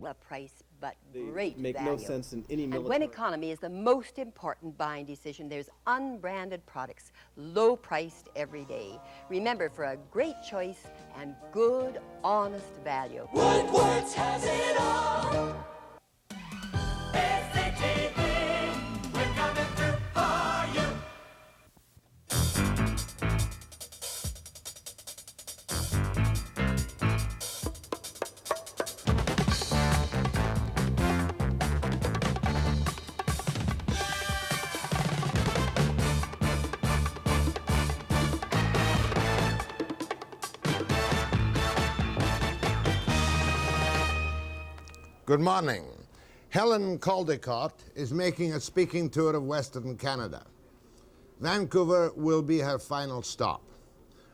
a price, but They great make value. no sense in any military. And when economy is the most important buying decision, there's unbranded products, low-priced every day. Remember, for a great choice and good, honest value. Woodward's has it all. SCTV, we're coming through for you. Good morning. Helen Caldicott is making a speaking tour of Western Canada. Vancouver will be her final stop.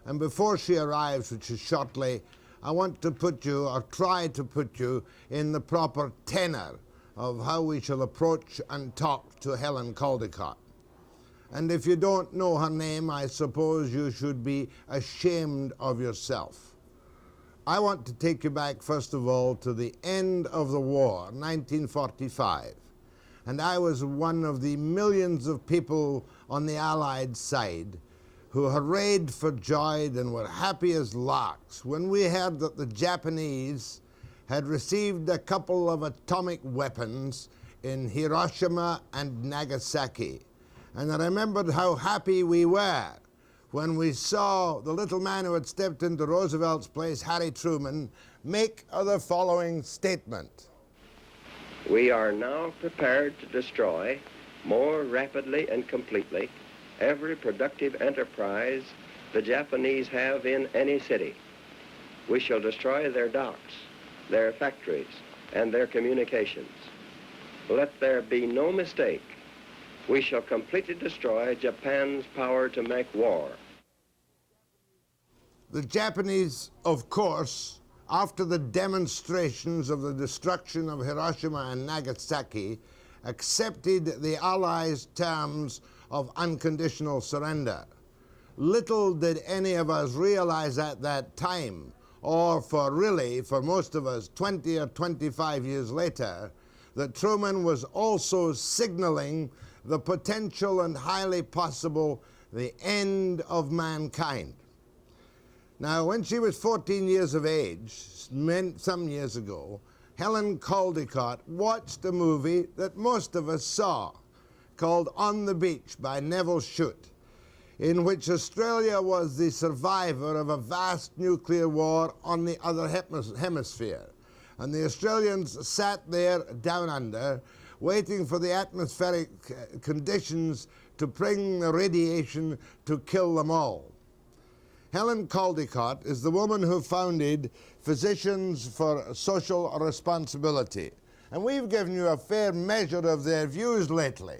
And before she arrives, which is shortly, I want to put you, or try to put you, in the proper tenor of how we shall approach and talk to Helen Caldicott. And if you don't know her name, I suppose you should be ashamed of yourself. I want to take you back, first of all, to the end of the war, 1945. And I was one of the millions of people on the Allied side who hurraed for joy and were happy as larks when we heard that the Japanese had received a couple of atomic weapons in Hiroshima and Nagasaki. And I remembered how happy we were when we saw the little man who had stepped into Roosevelt's place, Harry Truman, make the following statement. We are now prepared to destroy more rapidly and completely every productive enterprise the Japanese have in any city. We shall destroy their docks, their factories, and their communications. Let there be no mistake. We shall completely destroy Japan's power to make war. The Japanese, of course, after the demonstrations of the destruction of Hiroshima and Nagasaki, accepted the Allies' terms of unconditional surrender. Little did any of us realize at that time, or for most of us, 20 or 25 years later, that Truman was also signaling the potential and highly possible the end of mankind. Now, when she was 14 years of age, some years ago, Helen Caldicott watched a movie that most of us saw, called On the Beach by Neville Shute, in which Australia was the survivor of a vast nuclear war on the other hemisphere. And the Australians sat there down under, waiting for the atmospheric conditions to bring the radiation to kill them all. Helen Caldicott is the woman who founded Physicians for Social Responsibility. And we've given you a fair measure of their views lately.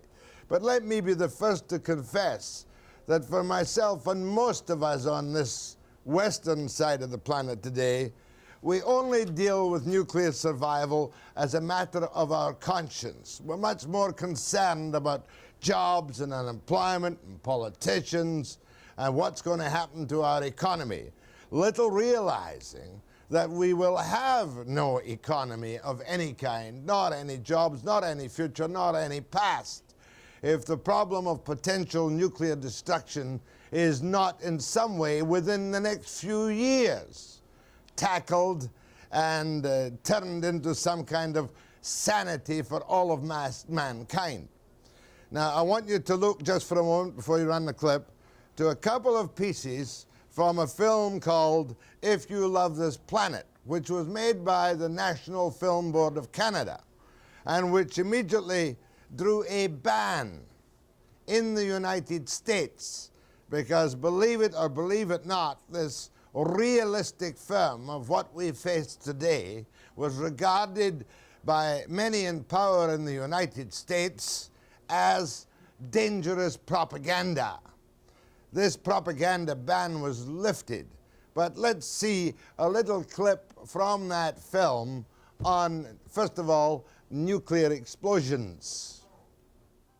But let me be the first to confess that for myself and most of us on this western side of the planet today, we only deal with nuclear survival as a matter of our conscience. We're much more concerned about jobs and unemployment and politicians and what's going to happen to our economy, little realizing that we will have no economy of any kind, not any jobs, not any future, not any past, if the problem of potential nuclear destruction is not in some way within the next few years tackled and turned into some kind of sanity for all of mankind. Now, I want you to look just for a moment before you run the clip to a couple of pieces from a film called If You Love This Planet, which was made by the National Film Board of Canada, and which immediately drew a ban in the United States, because believe it or believe it not, this realistic film of what we face today was regarded by many in power in the United States as dangerous propaganda. This propaganda ban was lifted. But let's see a little clip from that film on, first of all, nuclear explosions.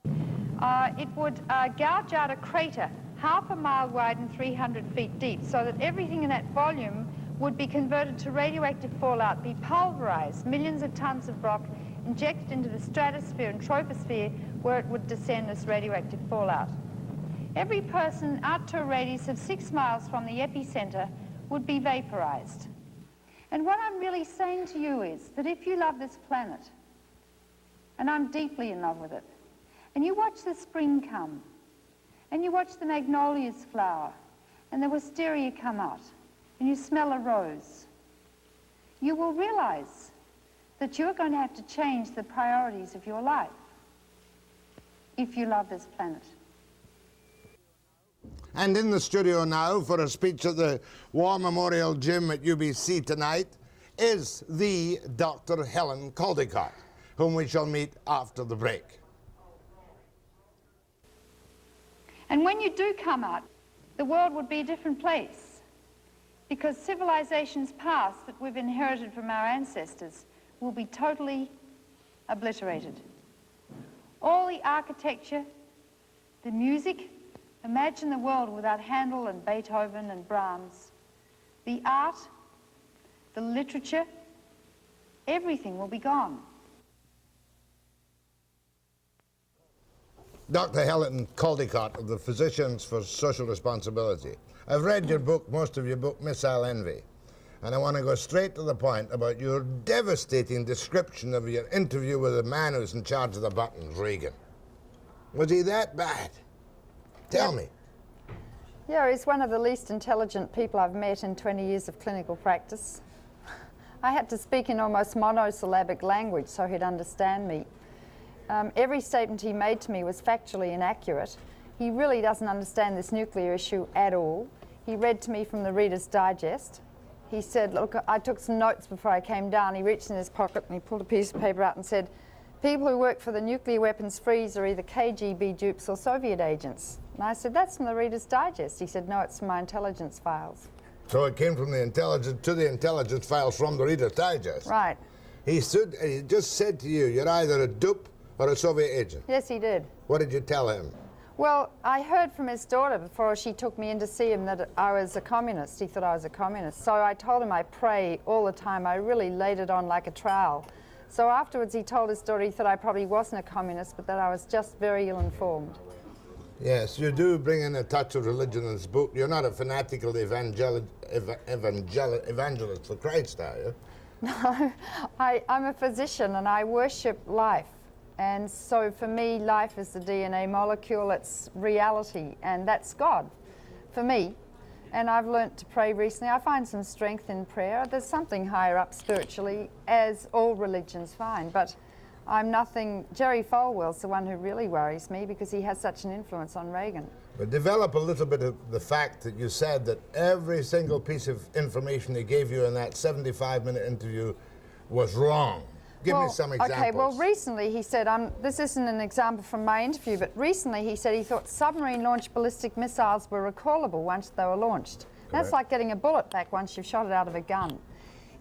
It would gouge out a crater half a mile wide and 300 feet deep, so that everything in that volume would be converted to radioactive fallout, be pulverized, millions of tons of rock injected into the stratosphere and troposphere where it would descend as radioactive fallout. Every person out to a radius of 6 miles from the epicenter would be vaporized. And what I'm really saying to you is that if you love this planet, and I'm deeply in love with it, and you watch the spring come, and you watch the magnolias flower, and the wisteria come out, and you smell a rose, you will realize that you're going to have to change the priorities of your life if you love this planet. And in the studio now for a speech at the War Memorial Gym at UBC tonight is the Dr. Helen Caldicott, whom we shall meet after the break. And when you do come out, the world would be a different place, because civilizations past that we've inherited from our ancestors will be totally obliterated. All the architecture, the music, imagine the world without Handel and Beethoven and Brahms. The art, the literature, everything will be gone. Dr. Helen Caldicott of the Physicians for Social Responsibility. I've read your book, most of your book, Missile Envy, and I want to go straight to the point about your devastating description of your interview with the man who's in charge of the buttons, Reagan. Was he that bad? Tell me. Yeah, he's one of the least intelligent people I've met in 20 years of clinical practice. I had to speak in almost monosyllabic language so he'd understand me. Every statement he made to me was factually inaccurate. He really doesn't understand this nuclear issue at all. He read to me from the Reader's Digest. He said, look, I took some notes before I came down. He reached in his pocket and he pulled a piece of paper out and said, people who work for the nuclear weapons freeze are either KGB dupes or Soviet agents. And I said, that's from the Reader's Digest. He said, no, it's from my intelligence files. So it came from the intelligence to the intelligence files from the Reader's Digest. Right. He just said to you, you're either a dupe or a Soviet agent. Yes, he did. What did you tell him? Well, I heard from his daughter before she took me in to see him that I was a communist. He thought I was a communist. So I told him I pray all the time. I really laid it on like a trowel. So afterwards he told his daughter he thought I probably wasn't a communist, but that I was just very ill-informed. Yes, you do bring in a touch of religion in this book. You're not a fanatical evangelist for Christ, are you? No, I'm a physician and I worship life. And so for me, life is the DNA molecule, it's reality, and that's God for me. And I've learnt to pray recently. I find some strength in prayer. There's something higher up spiritually, as all religions find, but I'm nothing. Jerry Falwell's the one who really worries me because he has such an influence on Reagan. But develop a little bit of the fact that you said that every single piece of information he gave you in that 75-minute interview was wrong. Give me some examples. Okay, well, recently he said, this isn't an example from my interview, but recently he said he thought submarine-launched ballistic missiles were recallable once they were launched. That's like getting a bullet back once you've shot it out of a gun.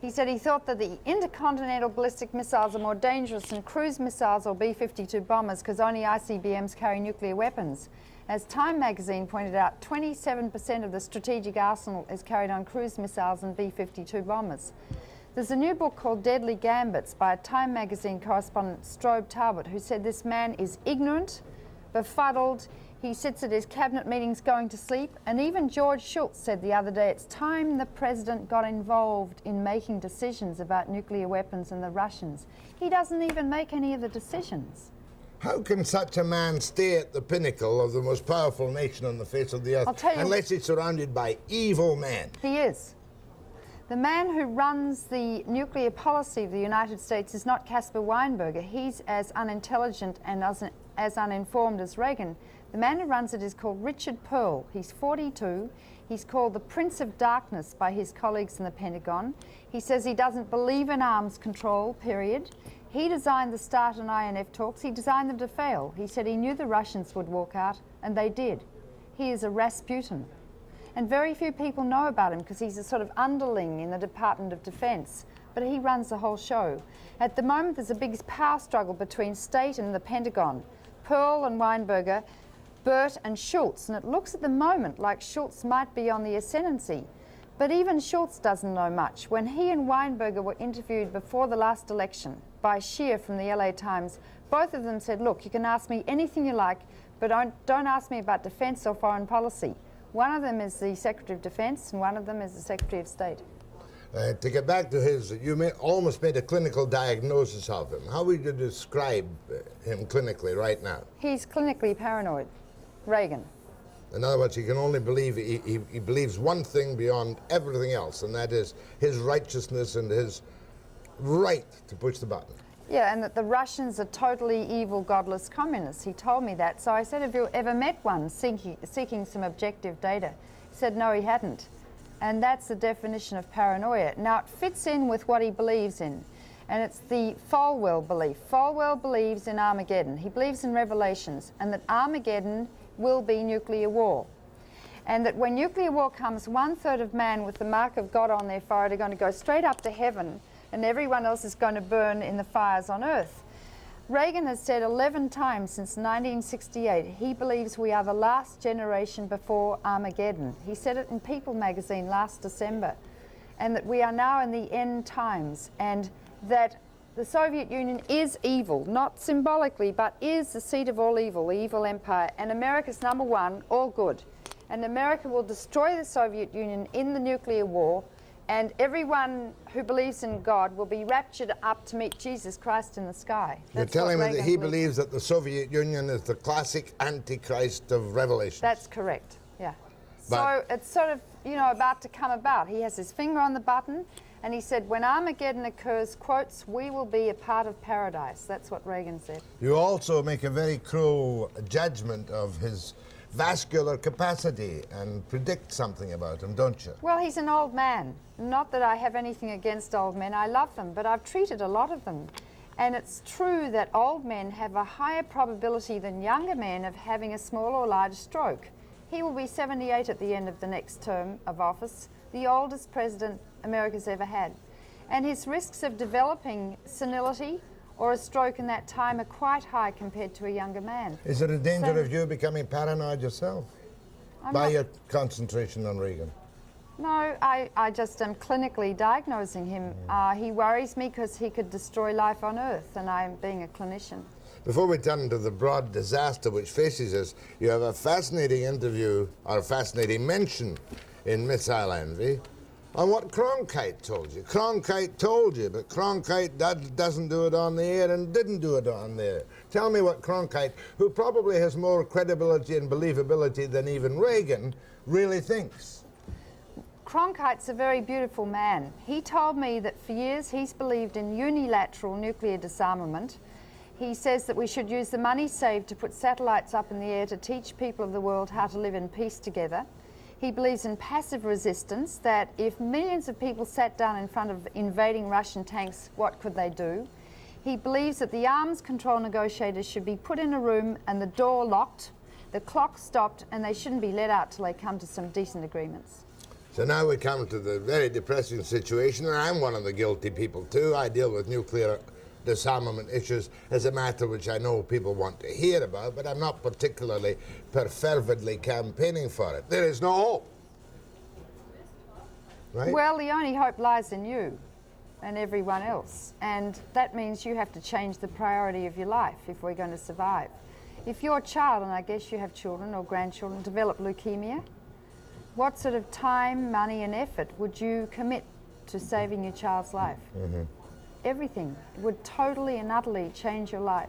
He said he thought that the intercontinental ballistic missiles are more dangerous than cruise missiles or B-52 bombers because only ICBMs carry nuclear weapons. As Time magazine pointed out, 27% of the strategic arsenal is carried on cruise missiles and B-52 bombers. There's a new book called Deadly Gambits by a Time magazine correspondent, Strobe Talbot, who said this man is ignorant, befuddled, he sits at his cabinet meetings going to sleep, and even George Shultz said the other day it's time the president got involved in making decisions about nuclear weapons and the Russians. He doesn't even make any of the decisions. How can such a man stay at the pinnacle of the most powerful nation on the face of the earth unless he's surrounded by evil men? He is. The man who runs the nuclear policy of the United States is not Caspar Weinberger. He's as unintelligent and as uninformed as Reagan. The man who runs it is called Richard Pearl. He's 42. He's called the Prince of Darkness by his colleagues in the Pentagon. He says he doesn't believe in arms control, period. He designed the START and INF talks. He designed them to fail. He said he knew the Russians would walk out, and they did. He is a Rasputin. And very few people know about him because he's a sort of underling in the Department of Defense, but he runs the whole show. At the moment, there's a big power struggle between state and the Pentagon. Pearl and Weinberger, Burt and Shultz, and it looks at the moment like Shultz might be on the ascendancy. But even Schultz doesn't know much. When he and Weinberger were interviewed before the last election by Scheer from the LA Times, both of them said, look, you can ask me anything you like, but don't ask me about defense or foreign policy. One of them is the Secretary of Defense and one of them is the Secretary of State. To get back to his, you almost made a clinical diagnosis of him. How would you describe him clinically right now? He's clinically paranoid. Reagan. In other words, he can only believe, he believes one thing beyond everything else, and that is his righteousness and his right to push the button. Yeah, and that the Russians are totally evil, godless communists. He told me that. So I said, have you ever met one seeking some objective data? He said, no, he hadn't. And that's the definition of paranoia. Now, it fits in with what he believes in, and it's the Falwell belief. Falwell believes in Armageddon. He believes in Revelations, and that Armageddon will be nuclear war. And that when nuclear war comes, 1/3 of man with the mark of God on their forehead are going to go straight up to heaven, and everyone else is going to burn in the fires on earth. Reagan has said 11 times since 1968 he believes we are the last generation before Armageddon. He said it in People magazine last December, and that we are now in the end times, and that the Soviet Union is evil, not symbolically, but is the seat of all evil, the evil empire, and America's number one, all good. And America will destroy the Soviet Union in the nuclear war, and everyone who believes in God will be raptured up to meet Jesus Christ in the sky. You're telling me that he believes that the Soviet Union is the classic Antichrist of Revelation? That's correct, yeah. But so it's sort of, you know, about to come about. He has his finger on the button, and he said, when Armageddon occurs, quotes, we will be a part of paradise. That's what Reagan said. you also make a very cruel judgment of his vascular capacity and predict something about him, don't you? Well, he's an old man. Not that I have anything against old men. I love them, but I've treated a lot of them. And it's true that old men have a higher probability than younger men of having a small or large stroke. He will be 78 at the end of the next term of office, the oldest president America's ever had. And his risks of developing senility or a stroke in that time are quite high compared to a younger man. Is there a danger So- of you becoming paranoid yourself I'm by not- your concentration on Reagan? No, I just am clinically diagnosing him. He worries me because he could destroy life on Earth, and I'm being a clinician. Before we turn to the broad disaster which faces us, you have a fascinating interview, or a fascinating mention in Missile Envy on what Cronkite told you. Cronkite told you, but Cronkite doesn't do it on the air and didn't do it on there. Tell me what Cronkite, who probably has more credibility and believability than even Reagan, really thinks. Cronkite's a very beautiful man. He told me that for years he's believed in unilateral nuclear disarmament. He says that we should use the money saved to put satellites up in the air to teach people of the world how to live in peace together. He believes in passive resistance, that if millions of people sat down in front of invading Russian tanks, what could they do? He believes that the arms control negotiators should be put in a room and the door locked, the clock stopped, and they shouldn't be let out till they come to some decent agreements. So now we come to the very depressing situation, and I'm one of the guilty people too. I deal with nuclear disarmament issues as a matter which I know people want to hear about, but I'm not particularly fervently campaigning for it. There is no hope. Right? Well, the only hope lies in you and everyone else, and that means you have to change the priority of your life if we're going to survive. If your child, and I guess you have children or grandchildren, develop leukemia, what sort of time, money and effort would you commit to saving your child's life? Everything. It would totally and utterly change your life.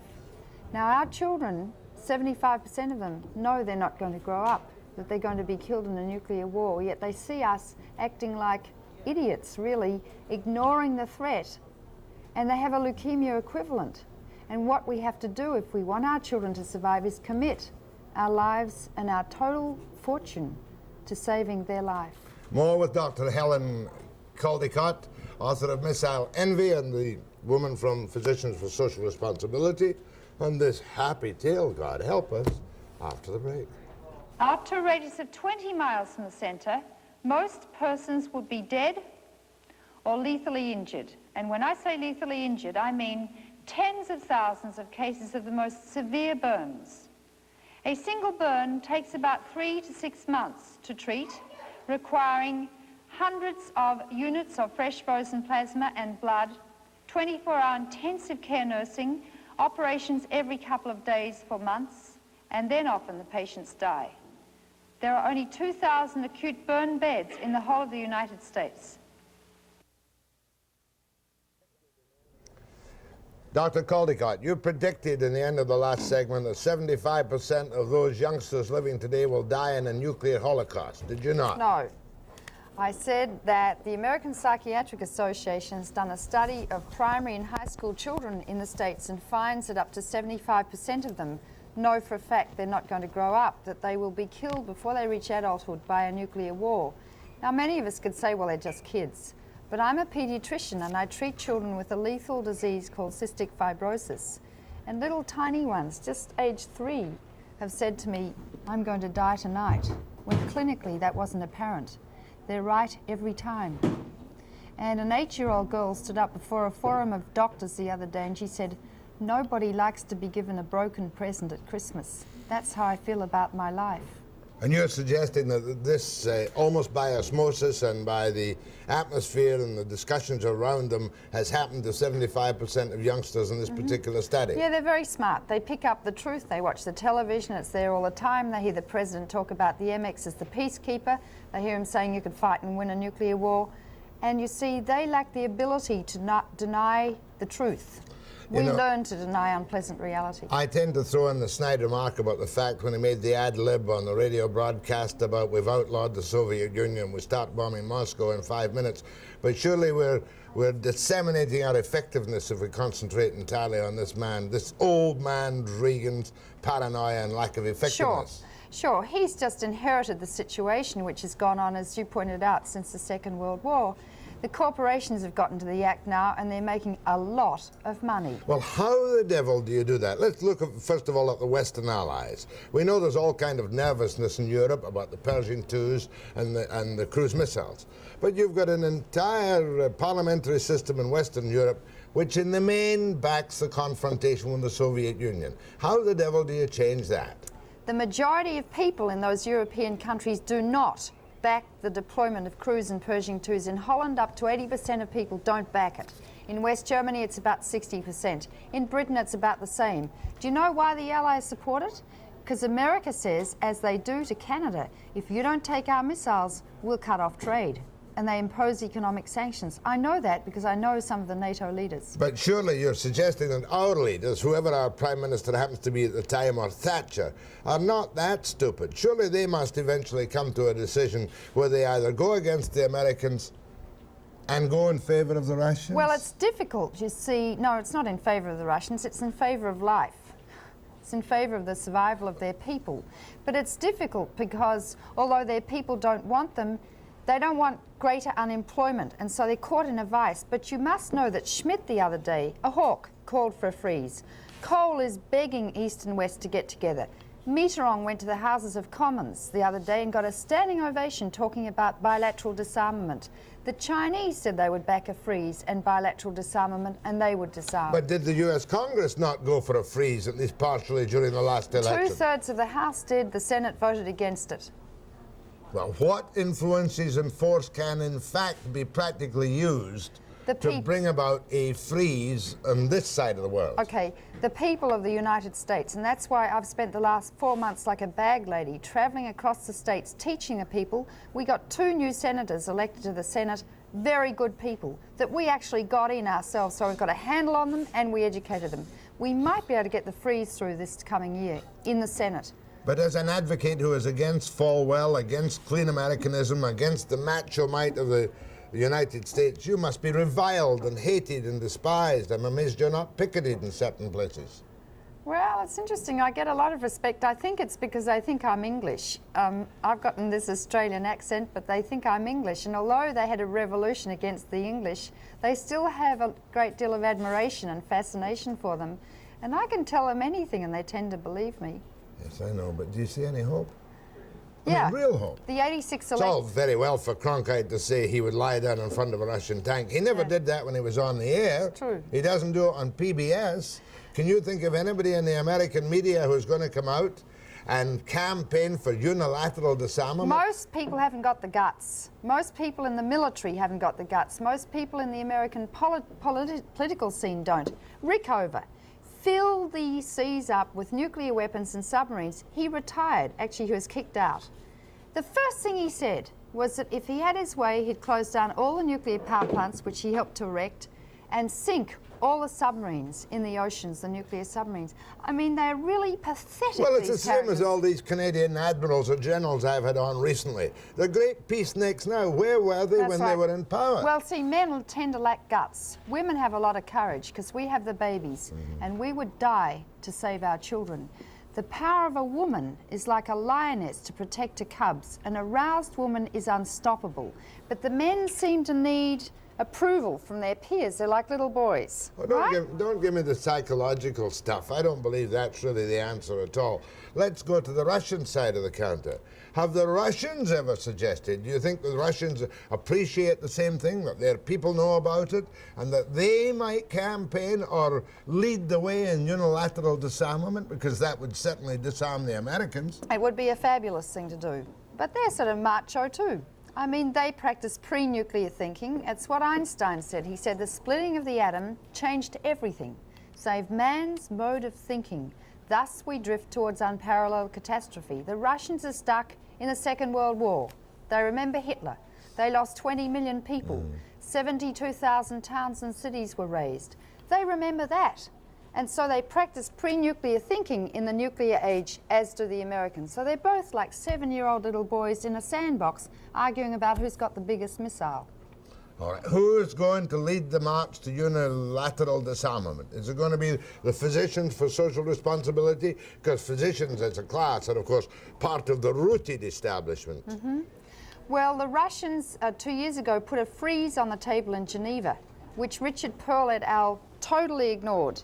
Now our children, 75% of them know they're not going to grow up, that they're going to be killed in a nuclear war, yet they see us acting like idiots, really, ignoring the threat. And they have a leukemia equivalent. And what we have to do if we want our children to survive is commit our lives and our total fortune to saving their life. More with Dr. Helen Caldicott, author of Missile Envy and the woman from Physicians for Social Responsibility, and this happy tale, God help us, after the break. Out to a radius of 20 miles from the center, most persons would be dead or lethally injured. And when I say lethally injured, I mean tens of thousands of cases of the most severe burns. A single burn takes about 3 to 6 months to treat, requiring hundreds of units of fresh frozen plasma and blood, 24-hour intensive care nursing, operations every couple of days for months, and then often the patients die. There are only 2,000 acute burn beds in the whole of the United States. Dr. Caldicott, you predicted in the end of the last segment that 75% of those youngsters living today will die in a nuclear holocaust. Did you not? No. I said that the American Psychiatric Association has done a study of primary and high school children in the States and finds that up to 75% of them know for a fact they're not going to grow up, that they will be killed before they reach adulthood by a nuclear war. Now, many of us could say, well, they're just kids. But I'm a pediatrician and I treat children with a lethal disease called cystic fibrosis. And little tiny ones, just age 3, have said to me, I'm going to die tonight, when clinically that wasn't apparent. They're right every time. And an 8-year-old girl stood up before a forum of doctors the other day and she said, nobody likes to be given a broken present at Christmas. That's how I feel about my life. And you're suggesting that this, almost by osmosis and by the atmosphere and the discussions around them, has happened to 75% of youngsters in this particular study? Yeah, they're very smart. They pick up the truth. They watch the television. It's there all the time. They hear the president talk about the MX as the peacekeeper. They hear him saying you could fight and win a nuclear war. And you see, they lack the ability to not deny the truth. We learn to deny unpleasant reality. I tend to throw in the snide remark about the fact when he made the ad lib on the radio broadcast about we've outlawed the Soviet Union, we start bombing Moscow in 5 minutes. But surely we're disseminating our effectiveness if we concentrate entirely on this man, this old man Reagan's paranoia and lack of effectiveness. Sure, he's just inherited the situation which has gone on, as you pointed out, since the Second World War. The corporations have gotten to the act now and they're making a lot of money. Well, how the devil do you do that? Let's look at, first of all, at the Western allies. We know there's all kind of nervousness in Europe about the Pershing IIs and the cruise missiles. But you've got an entire parliamentary system in Western Europe which in the main backs the confrontation with the Soviet Union. How the devil do you change that? The majority of people in those European countries do not back the deployment of cruise and Pershing IIs. In Holland, up to 80% of people don't back it. In West Germany, it's about 60%. In Britain, it's about the same. Do you know why the Allies support it? Because America says, as they do to Canada, if you don't take our missiles, we'll cut off trade. And they impose economic sanctions. I know that because I know some of the NATO leaders. But surely you're suggesting that our leaders, whoever our Prime Minister happens to be at the time, or Thatcher, are not that stupid. Surely they must eventually come to a decision where they either go against the Americans and go in favour of the Russians? Well, it's difficult, you see. No, it's not in favour of the Russians, it's in favour of life. It's in favour of the survival of their people. But it's difficult because although their people don't want them, they don't want greater unemployment, and so they're caught in a vice. But you must know that Schmidt the other day, a hawk, called for a freeze. Kohl is begging East and West to get together. Mitterrand went to the Houses of Commons the other day and got a standing ovation talking about bilateral disarmament. The Chinese said they would back a freeze and bilateral disarmament, and they would disarm. But did the US Congress not go for a freeze, at least partially, during the last election? 2/3 of the House did. The Senate voted against it. Well, what influences and force can in fact be practically used to bring about a freeze on this side of the world? Okay, the people of the United States, and that's why I've spent the last 4 months like a bag lady traveling across the states teaching the people. We got 2 new senators elected to the Senate, very good people, that we actually got in ourselves, so we've got a handle on them and we educated them. We might be able to get the freeze through this coming year in the Senate. But as an advocate who is against Falwell, against clean Americanism, against the macho might of the United States, you must be reviled and hated and despised. I'm amazed you're not picketed in certain places. Well, it's interesting. I get a lot of respect. I think it's because they think I'm English. I've gotten this Australian accent, but they think I'm English. And although they had a revolution against the English, they still have a great deal of admiration and fascination for them. And I can tell them anything and they tend to believe me. Yes, I know, but do you see any hope? Yeah. I mean, real hope. The 86 It's all very well for Cronkite to say he would lie down in front of a Russian tank. He never did that when he was on the air. True. He doesn't do it on PBS. Can you think of anybody in the American media who's going to come out and campaign for unilateral disarmament? Most people haven't got the guts. Most people in the military haven't got the guts. Most people in the American political scene don't. Rickover. Fill the seas up with nuclear weapons and submarines. He retired. Actually, he was kicked out. The first thing he said was that if he had his way, he'd close down all the nuclear power plants, which he helped to erect, and sink all the submarines in the oceans, the nuclear submarines. I mean, they're really pathetic. Well, it's the these same as characters. all these Canadian admirals or generals I've had on recently. The great peaceniks now, where were they That's when right. they were in power? Well, see, men tend to lack guts. Women have a lot of courage because we have the babies, and we would die to save our children. The power of a woman is like a lioness to protect her cubs. An aroused woman is unstoppable. But the men seem to need approval from their peers. They're like little boys. Well, right? don't give me the psychological stuff. I don't believe that's really the answer at all. Let's go to the Russian side of the counter. Have the Russians ever suggested, do you think the Russians appreciate the same thing, that their people know about it, and that they might campaign or lead the way in unilateral disarmament? Because that would certainly disarm the Americans. It would be a fabulous thing to do. But they're sort of macho too. I mean, they practice pre-nuclear thinking. It's what Einstein said. He said the splitting of the atom changed everything, save man's mode of thinking. Thus we drift towards unparalleled catastrophe. The Russians are stuck in the Second World War. They remember Hitler. They lost 20 million people. 72,000 towns and cities were razed. They remember that. And so they practice pre-nuclear thinking in the nuclear age, as do the Americans. So they're both like 7-year-old little boys in a sandbox arguing about who's got the biggest missile. All right. Who is going to lead the march to unilateral disarmament? Is it going to be the physicians for social responsibility? Because physicians as a class are, of course, part of the rooted establishment. Well, the Russians 2 years ago put a freeze on the table in Geneva, which Richard Pearl et al. Totally ignored.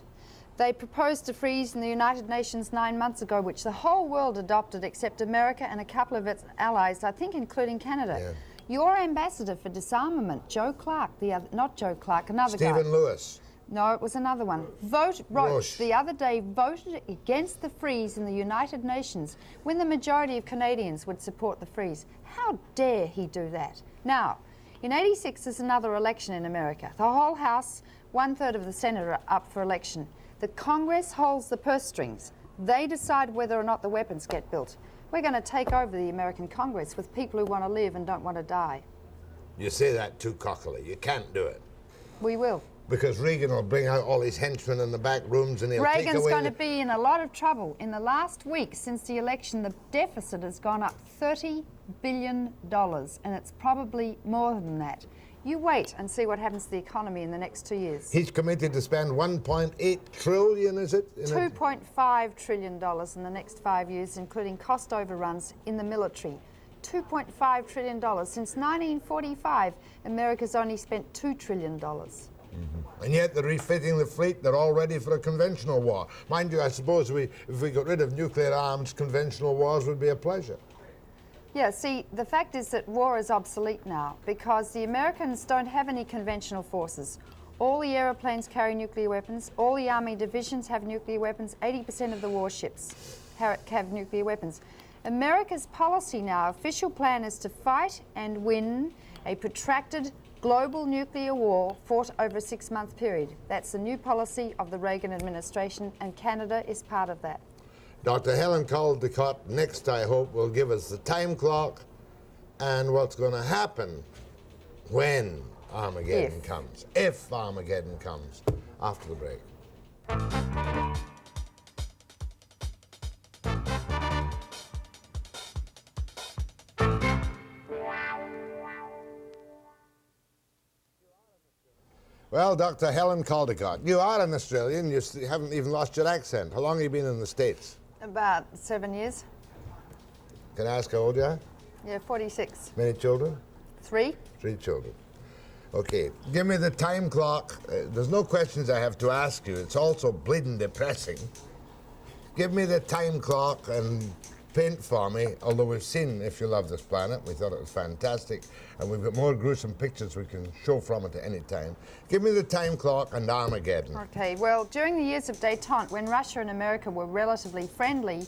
They proposed a freeze in the United Nations 9 months ago, which the whole world adopted except America and a couple of its allies, I think including Canada. Yeah. Your ambassador for disarmament, Joe Clark, not Joe Clark, another guy. Stephen Lewis. No, it was another one. Roche. The other day voted against the freeze in the United Nations when the majority of Canadians would support the freeze. How dare he do that? Now, in '86 there's another election in America. The whole House, 1/3 of the Senate are up for election. The Congress holds the purse strings. They decide whether or not the weapons get built. We're going to take over the American Congress with people who want to live and don't want to die. You say that too cockily. You can't do it. We will. Because Reagan will bring out all his henchmen in the back rooms and he'll take Reagan's away... going to be in a lot of trouble. In the last week since the election, the deficit has gone up $30 billion, and it's probably more than that. You wait and see what happens to the economy in the next 2 years. He's committed to spend $1.8 trillion, is it? $2.5 trillion in the next 5 years, including cost overruns in the military. $2.5 trillion. Since 1945, America's only spent $2 trillion. And yet they're refitting the fleet. They're all ready for a conventional war. Mind you, I suppose if we got rid of nuclear arms, conventional wars would be a pleasure. Yeah, see, the fact is that war is obsolete now because the Americans don't have any conventional forces. All the aeroplanes carry nuclear weapons. All the army divisions have nuclear weapons. 80% of the warships have nuclear weapons. America's policy now, official plan, is to fight and win a protracted global nuclear war fought over a 6-month period. That's the new policy of the Reagan administration, and Canada is part of that. Dr. Helen Caldicott, next, I hope, will give us the time clock and what's going to happen when Armageddon comes, if Armageddon comes, after the break. Well, Dr. Helen Caldicott, you are an Australian. You haven't even lost your accent. How long have you been in the States? About 7 years. Can I ask how old you are? Yeah, 46. Many children? 3? 3 children. Okay, give me the time clock. There's no questions I have to ask you. It's also bleeding depressing. Give me the time clock and paint for me, although we've seen If You Love This Planet. We thought it was fantastic, and we've got more gruesome pictures we can show from it at any time. Give me the time clock and Armageddon. Okay, well, during the years of détente, when Russia and America were relatively friendly,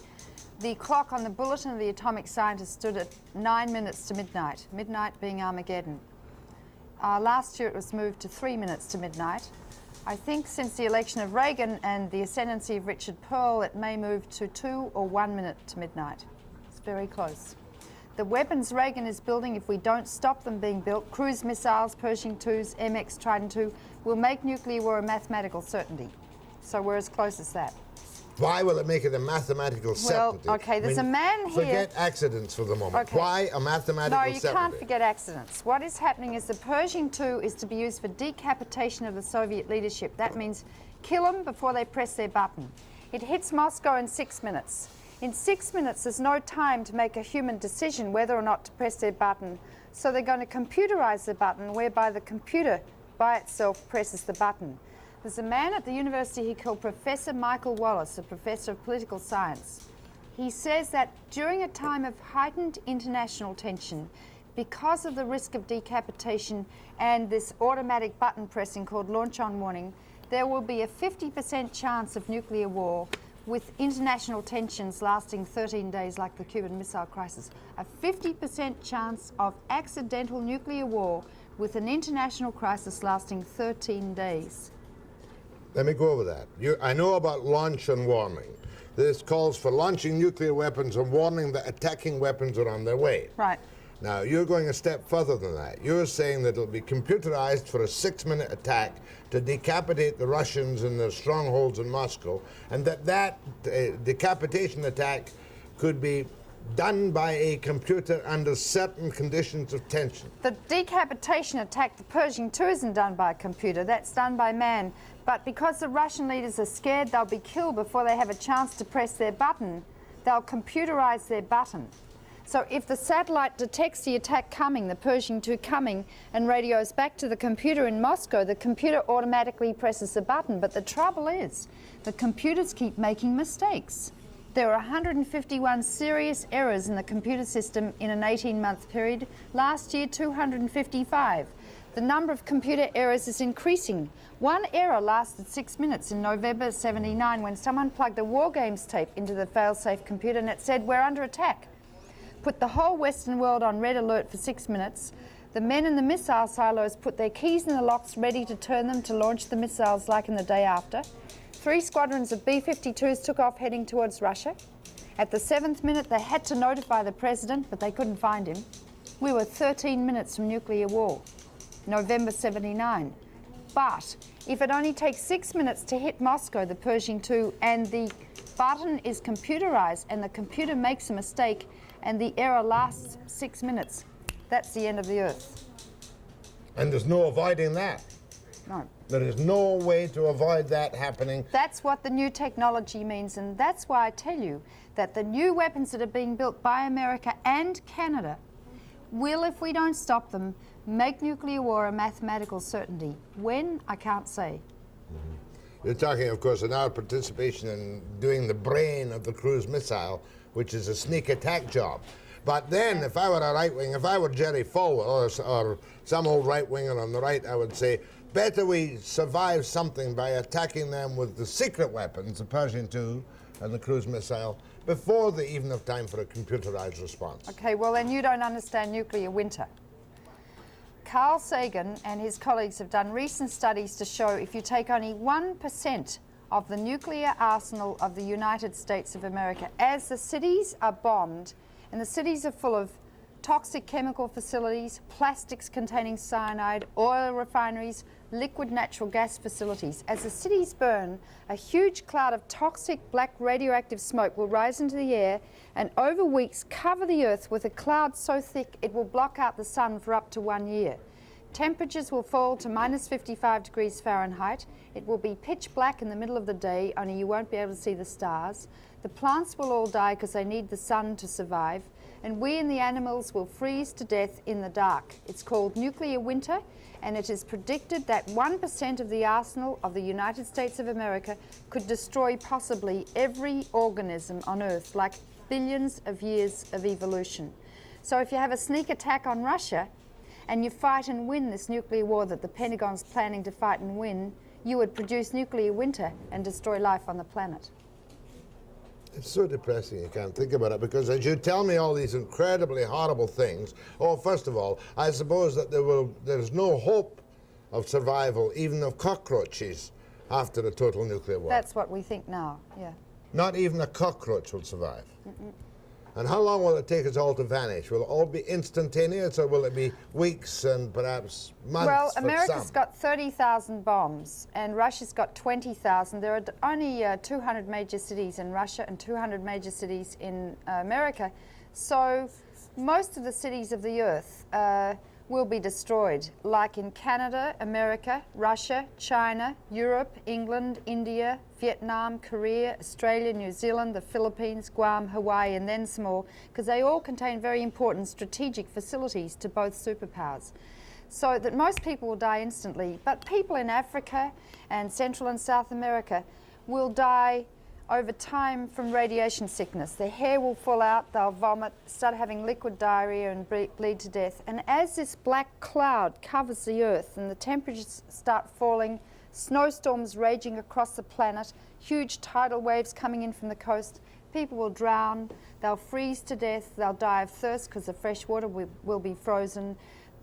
the clock on the bulletin of the atomic scientist stood at 9 minutes to midnight, midnight being Armageddon. Last year it was moved to 3 minutes to midnight. I think since the election of Reagan and the ascendancy of Richard Pearl, it may move to 2 or 1 minute to midnight. It's very close. The weapons Reagan is building, if we don't stop them being built, cruise missiles, Pershing IIs, MX Trident II, will make nuclear war a mathematical certainty. So we're as close as that. Why will it make it a mathematical certainty? Well, okay, there's a man here... Forget accidents for the moment. Okay. Why a mathematical certainty? No, you can't forget accidents. What is happening is the Pershing II is to be used for decapitation of the Soviet leadership. That means kill them before they press their button. It hits Moscow in 6 minutes. In 6 minutes, there's no time to make a human decision whether or not to press their button. So they're going to computerize the button, whereby the computer by itself presses the button. There's a man at the university here called Professor Michael Wallace, a professor of political science. He says that during a time of heightened international tension, because of the risk of decapitation and this automatic button pressing called launch on warning, there will be a 50% chance of nuclear war with international tensions lasting 13 days like the Cuban Missile Crisis. A 50% chance of accidental nuclear war with an international crisis lasting 13 days. Let me go over that. I know about launch and warning. This calls for launching nuclear weapons and warning that attacking weapons are on their way. Right. Now, you're going a step further than that. You're saying that it'll be computerized for a 6-minute attack to decapitate the Russians in their strongholds in Moscow, and that decapitation attack could be done by a computer under certain conditions of tension. The decapitation attack, the Pershing II, isn't done by a computer. That's done by man. But because the Russian leaders are scared they'll be killed before they have a chance to press their button, they'll computerize their button. So if the satellite detects the attack coming, the Pershing II coming, and radios back to the computer in Moscow, the computer automatically presses the button. But the trouble is, the computers keep making mistakes. There are 151 serious errors in the computer system in an 18-month period. Last year, 255. The number of computer errors is increasing. One error lasted 6 minutes in November '79 when someone plugged a war games tape into the fail-safe computer and it said, "We're under attack." Put the whole Western world on red alert for 6 minutes. The men in the missile silos put their keys in the locks ready to turn them to launch the missiles like in the day after. 3 squadrons of B-52s took off heading towards Russia. At the 7th minute, they had to notify the president, but they couldn't find him. We were 13 minutes from nuclear war, November '79. But if it only takes 6 minutes to hit Moscow, the Pershing II, and the button is computerized and the computer makes a mistake and the error lasts 6 minutes, that's the end of the Earth. And there's no avoiding that. No. There is no way to avoid that happening. That's what the new technology means, and that's why I tell you that the new weapons that are being built by America and Canada will, if we don't stop them, make nuclear war a mathematical certainty. When? I can't say. You're talking, of course, in our participation in doing the brain of the cruise missile, which is a sneak attack job. But then, if I were a right-wing, if I were Jerry Falwell or some old right-winger on the right, I would say, better we survive something by attacking them with the secret weapons, the Pershing II and the cruise missile, before they even have time for a computerized response. Okay, well then you don't understand nuclear winter. Carl Sagan and his colleagues have done recent studies to show if you take only 1% of the nuclear arsenal of the United States of America, as the cities are bombed, and the cities are full of toxic chemical facilities, plastics containing cyanide, oil refineries, liquid natural gas facilities. As the cities burn, a huge cloud of toxic black radioactive smoke will rise into the air and over weeks cover the Earth with a cloud so thick it will block out the sun for up to 1 year. Temperatures will fall to minus 55 degrees Fahrenheit. It will be pitch black in the middle of the day, only you won't be able to see the stars. The plants will all die because they need the sun to survive. And we and the animals will freeze to death in the dark. It's called nuclear winter, and it is predicted that 1% of the arsenal of the United States of America could destroy possibly every organism on Earth, like billions of years of evolution. So if you have a sneak attack on Russia, and you fight and win this nuclear war that the Pentagon's planning to fight and win, you would produce nuclear winter and destroy life on the planet. It's so depressing you can't think about it, because as you tell me all these incredibly horrible things, first of all, I suppose that there's no hope of survival even of cockroaches after a total nuclear war. That's what we think now, yeah. Not even a cockroach will survive. And how long will it take us all to vanish? Will it all be instantaneous, or will it be weeks and perhaps months? Well, for America's some? got 30,000 bombs and Russia's got 20,000. There are only 200 major cities in Russia and 200 major cities in America. So most of the cities of the earth will be destroyed, like in Canada, America, Russia, China, Europe, England, India, Vietnam, Korea, Australia, New Zealand, the Philippines, Guam, Hawaii, and then some more, because they all contain very important strategic facilities to both superpowers. So that most people will die instantly, but people in Africa and Central and South America will die over time from radiation sickness. Their hair will fall out, they'll vomit, start having liquid diarrhea and bleed to death. And as this black cloud covers the earth and the temperatures start falling, snowstorms raging across the planet, huge tidal waves coming in from the coast, people will drown, they'll freeze to death, they'll die of thirst because the fresh water will be frozen,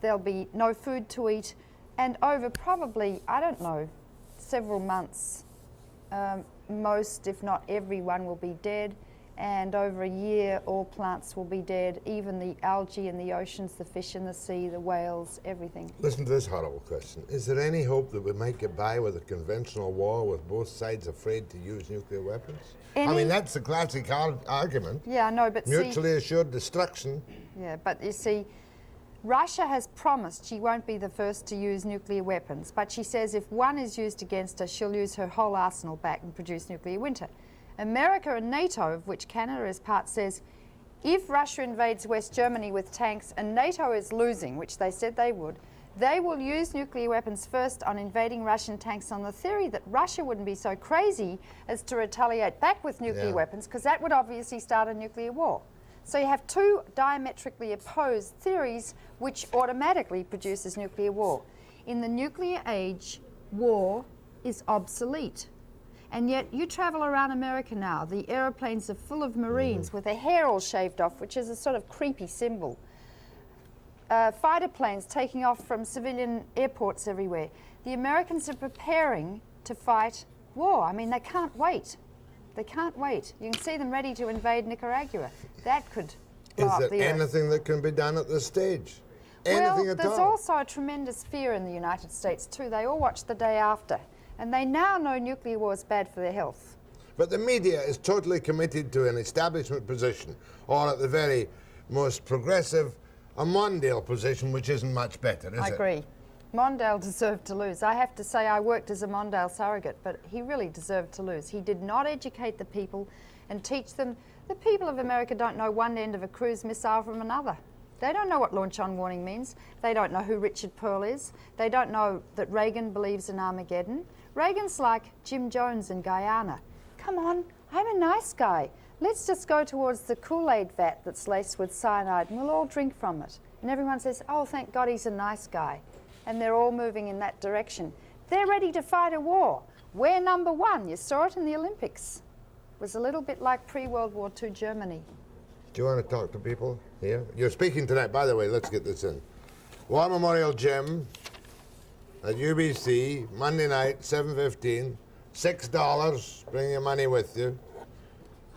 there'll be no food to eat, and over probably, I don't know, several months, most, if not everyone, will be dead, and over a year all plants will be dead, even the algae in the oceans, the fish in the sea, the whales, everything. Listen to this horrible question. Is there any hope that we might get by with a conventional war with both sides afraid to use nuclear weapons? I mean, that's the classic argument. Yeah, I know, but mutually assured destruction. Yeah, but you see, Russia has promised she won't be the first to use nuclear weapons, but she says if one is used against her, she'll use her whole arsenal back and produce nuclear winter. America and NATO, of which Canada is part, says if Russia invades West Germany with tanks and NATO is losing, which they said they would, they will use nuclear weapons first on invading Russian tanks on the theory that Russia wouldn't be so crazy as to retaliate back with nuclear weapons, because that would obviously start a nuclear war. So you have two diametrically opposed theories which automatically produces nuclear war. In the nuclear age, war is obsolete. And yet you travel around America now, the aeroplanes are full of Marines with their hair all shaved off, which is a sort of creepy symbol. Fighter planes taking off from civilian airports everywhere. The Americans are preparing to fight war. I mean, they can't wait. They can't wait. You can see them ready to invade Nicaragua. That could blow up the earth. Is there anything that can be done at this stage? Anything at all? There's also a tremendous fear in the United States too. They all watch the day after. And they now know nuclear war is bad for their health. But the media is totally committed to an establishment position, or at the very most progressive, a Mondale position, which isn't much better, is it? I agree. Mondale deserved to lose. I have to say I worked as a Mondale surrogate, but he really deserved to lose. He did not educate the people and teach them. The people of America don't know one end of a cruise missile from another. They don't know what launch on warning means. They don't know who Richard Pearl is. They don't know that Reagan believes in Armageddon. Reagan's like Jim Jones in Guyana. Come on, I'm a nice guy. Let's just go towards the Kool-Aid vat that's laced with cyanide and we'll all drink from it. And everyone says, oh, thank God he's a nice guy. And they're all moving in that direction. They're ready to fight a war. We're number one. You saw it in the Olympics. It was a little bit like pre-World War II Germany. Do you want to talk to people here? You're speaking tonight, by the way, let's get this in. War Memorial Gym at UBC, Monday night, 7:15, $6, bring your money with you.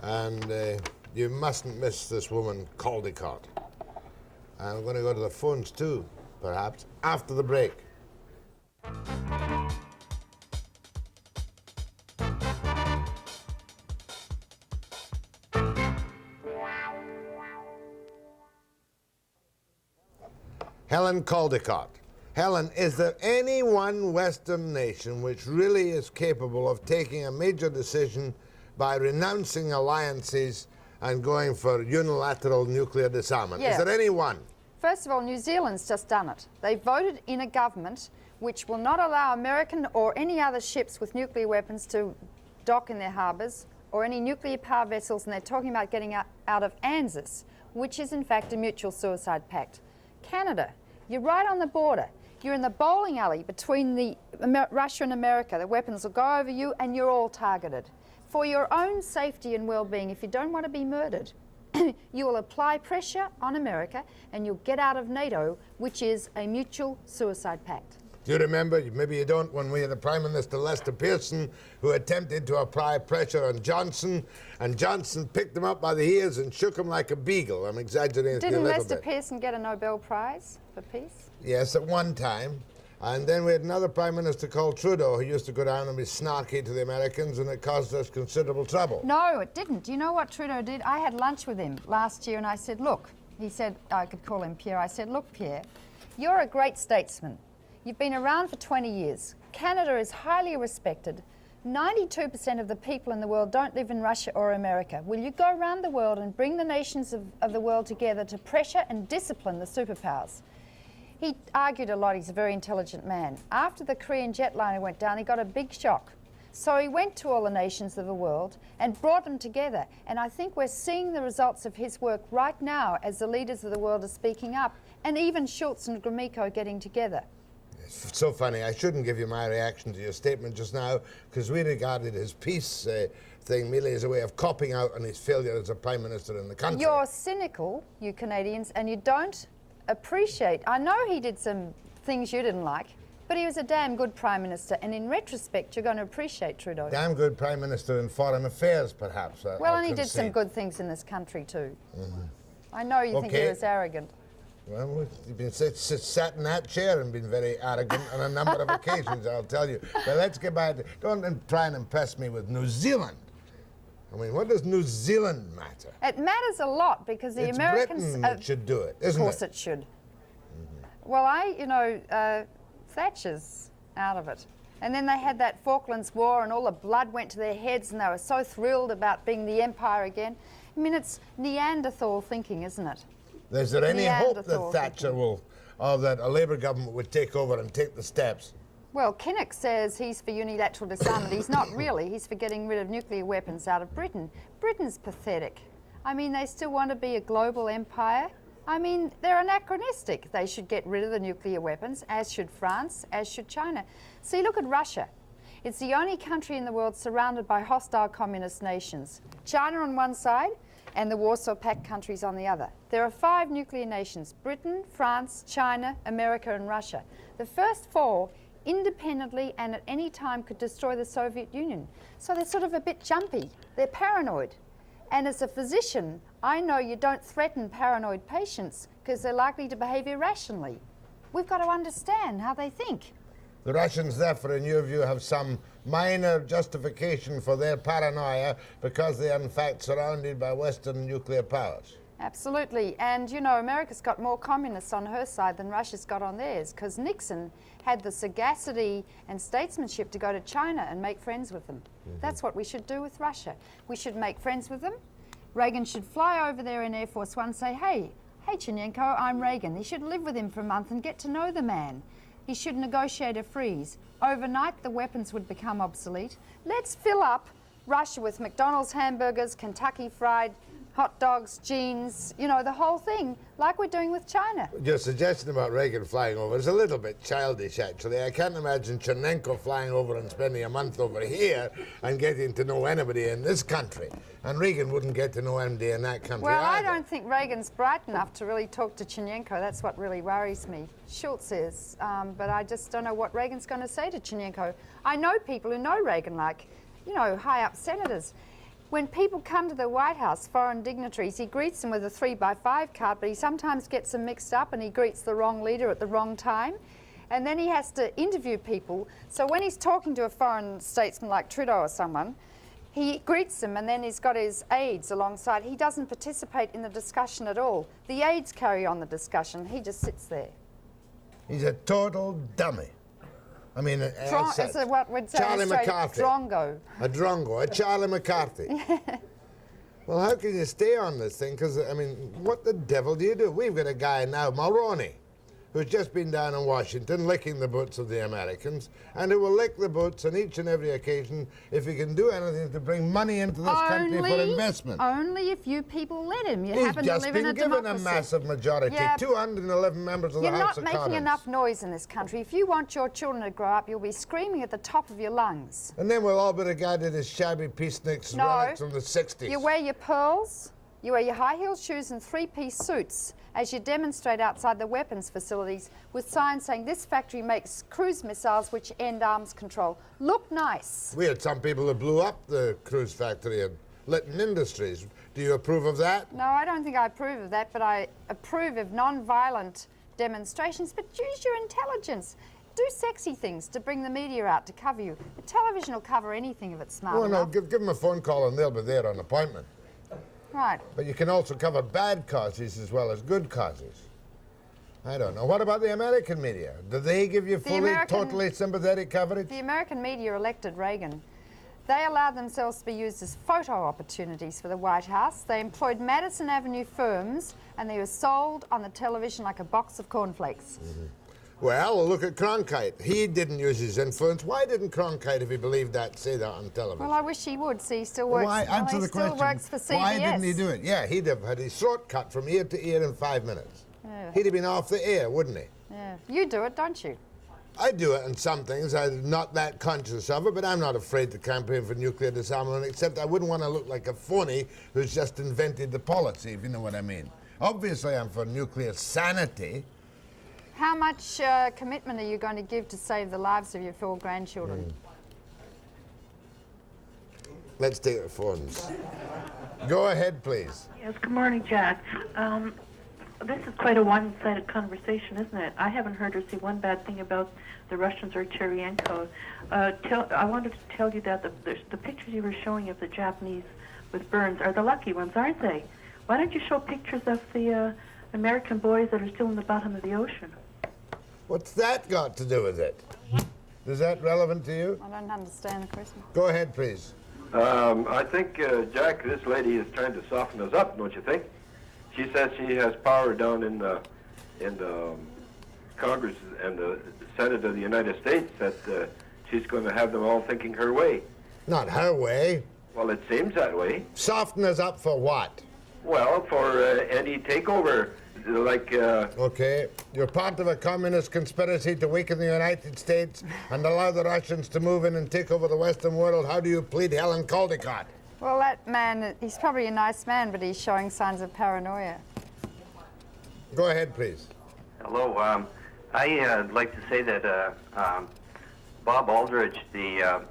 And you mustn't miss this woman, Caldicott. And we're going to go to the phones too, perhaps, after the break. Helen Caldicott. Helen, is there any one Western nation which really is capable of taking a major decision by renouncing alliances and going for unilateral nuclear disarmament? Yeah. Is there any one? First of all, New Zealand's just done it. They voted in a government which will not allow American or any other ships with nuclear weapons to dock in their harbours or any nuclear power vessels, and they're talking about getting out of ANZUS, which is in fact a mutual suicide pact. Canada, you're right on the border. You're in the bowling alley between Russia and America. The weapons will go over you and you're all targeted. for your own safety and well-being, if you don't want to be murdered, you will apply pressure on America and you'll get out of NATO, which is a mutual suicide pact. Do you remember, maybe you don't, when we had the Prime Minister Lester Pearson, who attempted to apply pressure on Johnson, and Johnson picked him up by the ears and shook him like a beagle. I'm exaggerating a little Didn't bit. Lester Pearson get a Nobel Prize for peace? Yes, at one time. And then we had another Prime Minister called Trudeau, who used to go down and be snarky to the Americans, and it caused us considerable trouble. No, it didn't. Do you know what Trudeau did? I had lunch with him last year and I said, look, he said, I could call him Pierre. I said, look, Pierre, you're a great statesman. You've been around for 20 years. Canada is highly respected. 92% of the people in the world don't live in Russia or America. Will you go around the world and bring the nations of the world together to pressure and discipline the superpowers? He argued a lot. He's a very intelligent man. After the Korean jetliner went down, he got a big shock. So he went to all the nations of the world and brought them together. And I think we're seeing the results of his work right now as the leaders of the world are speaking up, and even Schultz and Gromyko getting together. It's so funny. I shouldn't give you my reaction to your statement just now, because we regarded his peace thing merely as a way of copping out on his failure as a Prime Minister in the country. You're cynical, you Canadians, and you don't appreciate. I know he did some things you didn't like, but he was a damn good Prime Minister, and in retrospect, you're going to appreciate Trudeau. Damn good Prime Minister in foreign affairs, perhaps. Well, and he did some good things in this country, too. I know you think he was arrogant. Well, you've been sat in that chair and been very arrogant on a number of occasions, I'll tell you. But let's get back to... Don't try and impress me with New Zealand. I mean, what does New Zealand matter? It matters a lot because the Americans... It's Britain that should do it, isn't it? Of course it should. Well, Thatcher's out of it. And then they had that Falklands War and all the blood went to their heads and they were so thrilled about being the empire again. I mean, it's Neanderthal thinking, isn't it? Is there any hope that Thatcher will, or that a Labour government would take over and take the steps? Well, Kinnock says he's for unilateral disarmament. He's not really. He's for getting rid of nuclear weapons out of Britain. Britain's pathetic. I mean, they still want to be a global empire. I mean, they're anachronistic. They should get rid of the nuclear weapons, as should France, as should China. See, look at Russia. It's the only country in the world surrounded by hostile communist nations. China on one side, and the Warsaw Pact countries on the other. There are 5 nuclear nations: Britain, France, China, America and Russia. The first 4 independently and at any time could destroy the Soviet Union. So they're sort of a bit jumpy. They're paranoid. And as a physician, I know you don't threaten paranoid patients because they're likely to behave irrationally. We've got to understand how they think. The Russians, therefore, in your view, have some minor justification for their paranoia because they are, in fact, surrounded by Western nuclear powers. Absolutely. And, America's got more communists on her side than Russia's got on theirs because Nixon had the sagacity and statesmanship to go to China and make friends with them. That's what we should do with Russia. We should make friends with them. Reagan should fly over there in Air Force One and say, hey, Chernenko, I'm Reagan. He should live with him for a month and get to know the man. He should negotiate a freeze. Overnight, the weapons would become obsolete. Let's fill up Russia with McDonald's hamburgers, Kentucky fried hot dogs, jeans, the whole thing, like we're doing with China. Your suggestion about Reagan flying over is a little bit childish, actually. I can't imagine Chernenko flying over and spending a month over here and getting to know anybody in this country. And Reagan wouldn't get to know anybody in that country Well, either. I don't think Reagan's bright enough to really talk to Chernenko. That's what really worries me. Schultz is, but I just don't know what Reagan's going to say to Chernenko. I know people who know Reagan, like, high-up senators. When people come to the White House, foreign dignitaries, he greets them with a 3x5 card, but he sometimes gets them mixed up and he greets the wrong leader at the wrong time. And then he has to interview people. So when he's talking to a foreign statesman like Trudeau or someone, he greets them and then he's got his aides alongside. He doesn't participate in the discussion at all. The aides carry on the discussion. He just sits there. He's a total dummy. I mean, what we'd say Charlie in Australia, McCarthy. drongo. A drongo, a Charlie McCarthy. Well, how can you stay on this thing? Because, I mean, what the devil do you do? We've got a guy now, Mulroney, who's just been down in Washington licking the boots of the Americans, and who will lick the boots on each and every occasion if he can do anything to bring money into this country for investment. Only if you people let him. You He's happen to just live in been a given democracy. a massive majority, Yeah, 211 members of the You're House not of making Commons. enough noise in this country. If you want your children to grow up, you'll be screaming at the top of your lungs. And then we'll all be regarded as shabby peaceniks No. relics from the 60s. You wear your pearls, you wear your high-heeled shoes and three-piece suits as you demonstrate outside the weapons facilities with signs saying this factory makes cruise missiles which end arms control. Look nice. We had some people who blew up the cruise factory in Lytton Industries. Do you approve of that? No, I don't think I approve of that, but I approve of non-violent demonstrations. But use your intelligence. Do sexy things to bring the media out to cover you. The television will cover anything if it's smart Well, no, enough. give them a phone call and they'll be there on appointment. Right. But you can also cover bad causes as well as good causes. I don't know. What about the American media? Do they give you fully, totally sympathetic coverage? The American media elected Reagan. They allowed themselves to be used as photo opportunities for the White House. They employed Madison Avenue firms, and they were sold on the television like a box of cornflakes. Well, look at Cronkite. He didn't use his influence. Why didn't Cronkite, if he believed that, say that on television? Well, I wish he would. See, he still works. Why? Answer he the still question. works for CBS. Why didn't he do it? Yeah, he'd have had his throat cut from ear to ear in 5 minutes. Yeah. He'd have been off the air, wouldn't he? Yeah. You do it, don't you? I do it in some things. I'm not that conscious of it, but I'm not afraid to campaign for nuclear disarmament, except I wouldn't want to look like a phony who's just invented the policy, if you know what I mean. Obviously, I'm for nuclear sanity. How much commitment are you going to give to save the lives of your 4 grandchildren? Let's take the phones. Go ahead, please. Yes, good morning, Jack. This is quite a one-sided conversation, isn't it? I haven't heard or see one bad thing about the Russians or Cheryenko. I wanted to tell you that the pictures you were showing of the Japanese with burns are the lucky ones, aren't they? Why don't you show pictures of the American boys that are still in the bottom of the ocean? What's that got to do with it? Is that relevant to you? I don't understand the question. Go ahead, please. I think, Jack, this lady is trying to soften us up, don't you think? She says she has power down in the Congress and the Senate of the United States that she's going to have them all thinking her way. Not her way. Well, it seems that way. Soften us up for what? Well, for any takeover, like... Okay, you're part of a communist conspiracy to weaken the United States and allow the Russians to move in and take over the Western world. How do you plead Helen Caldicott? Well, that man, he's probably a nice man, but he's showing signs of paranoia. Go ahead, please. Hello. I'd like to say that Bob Aldridge, the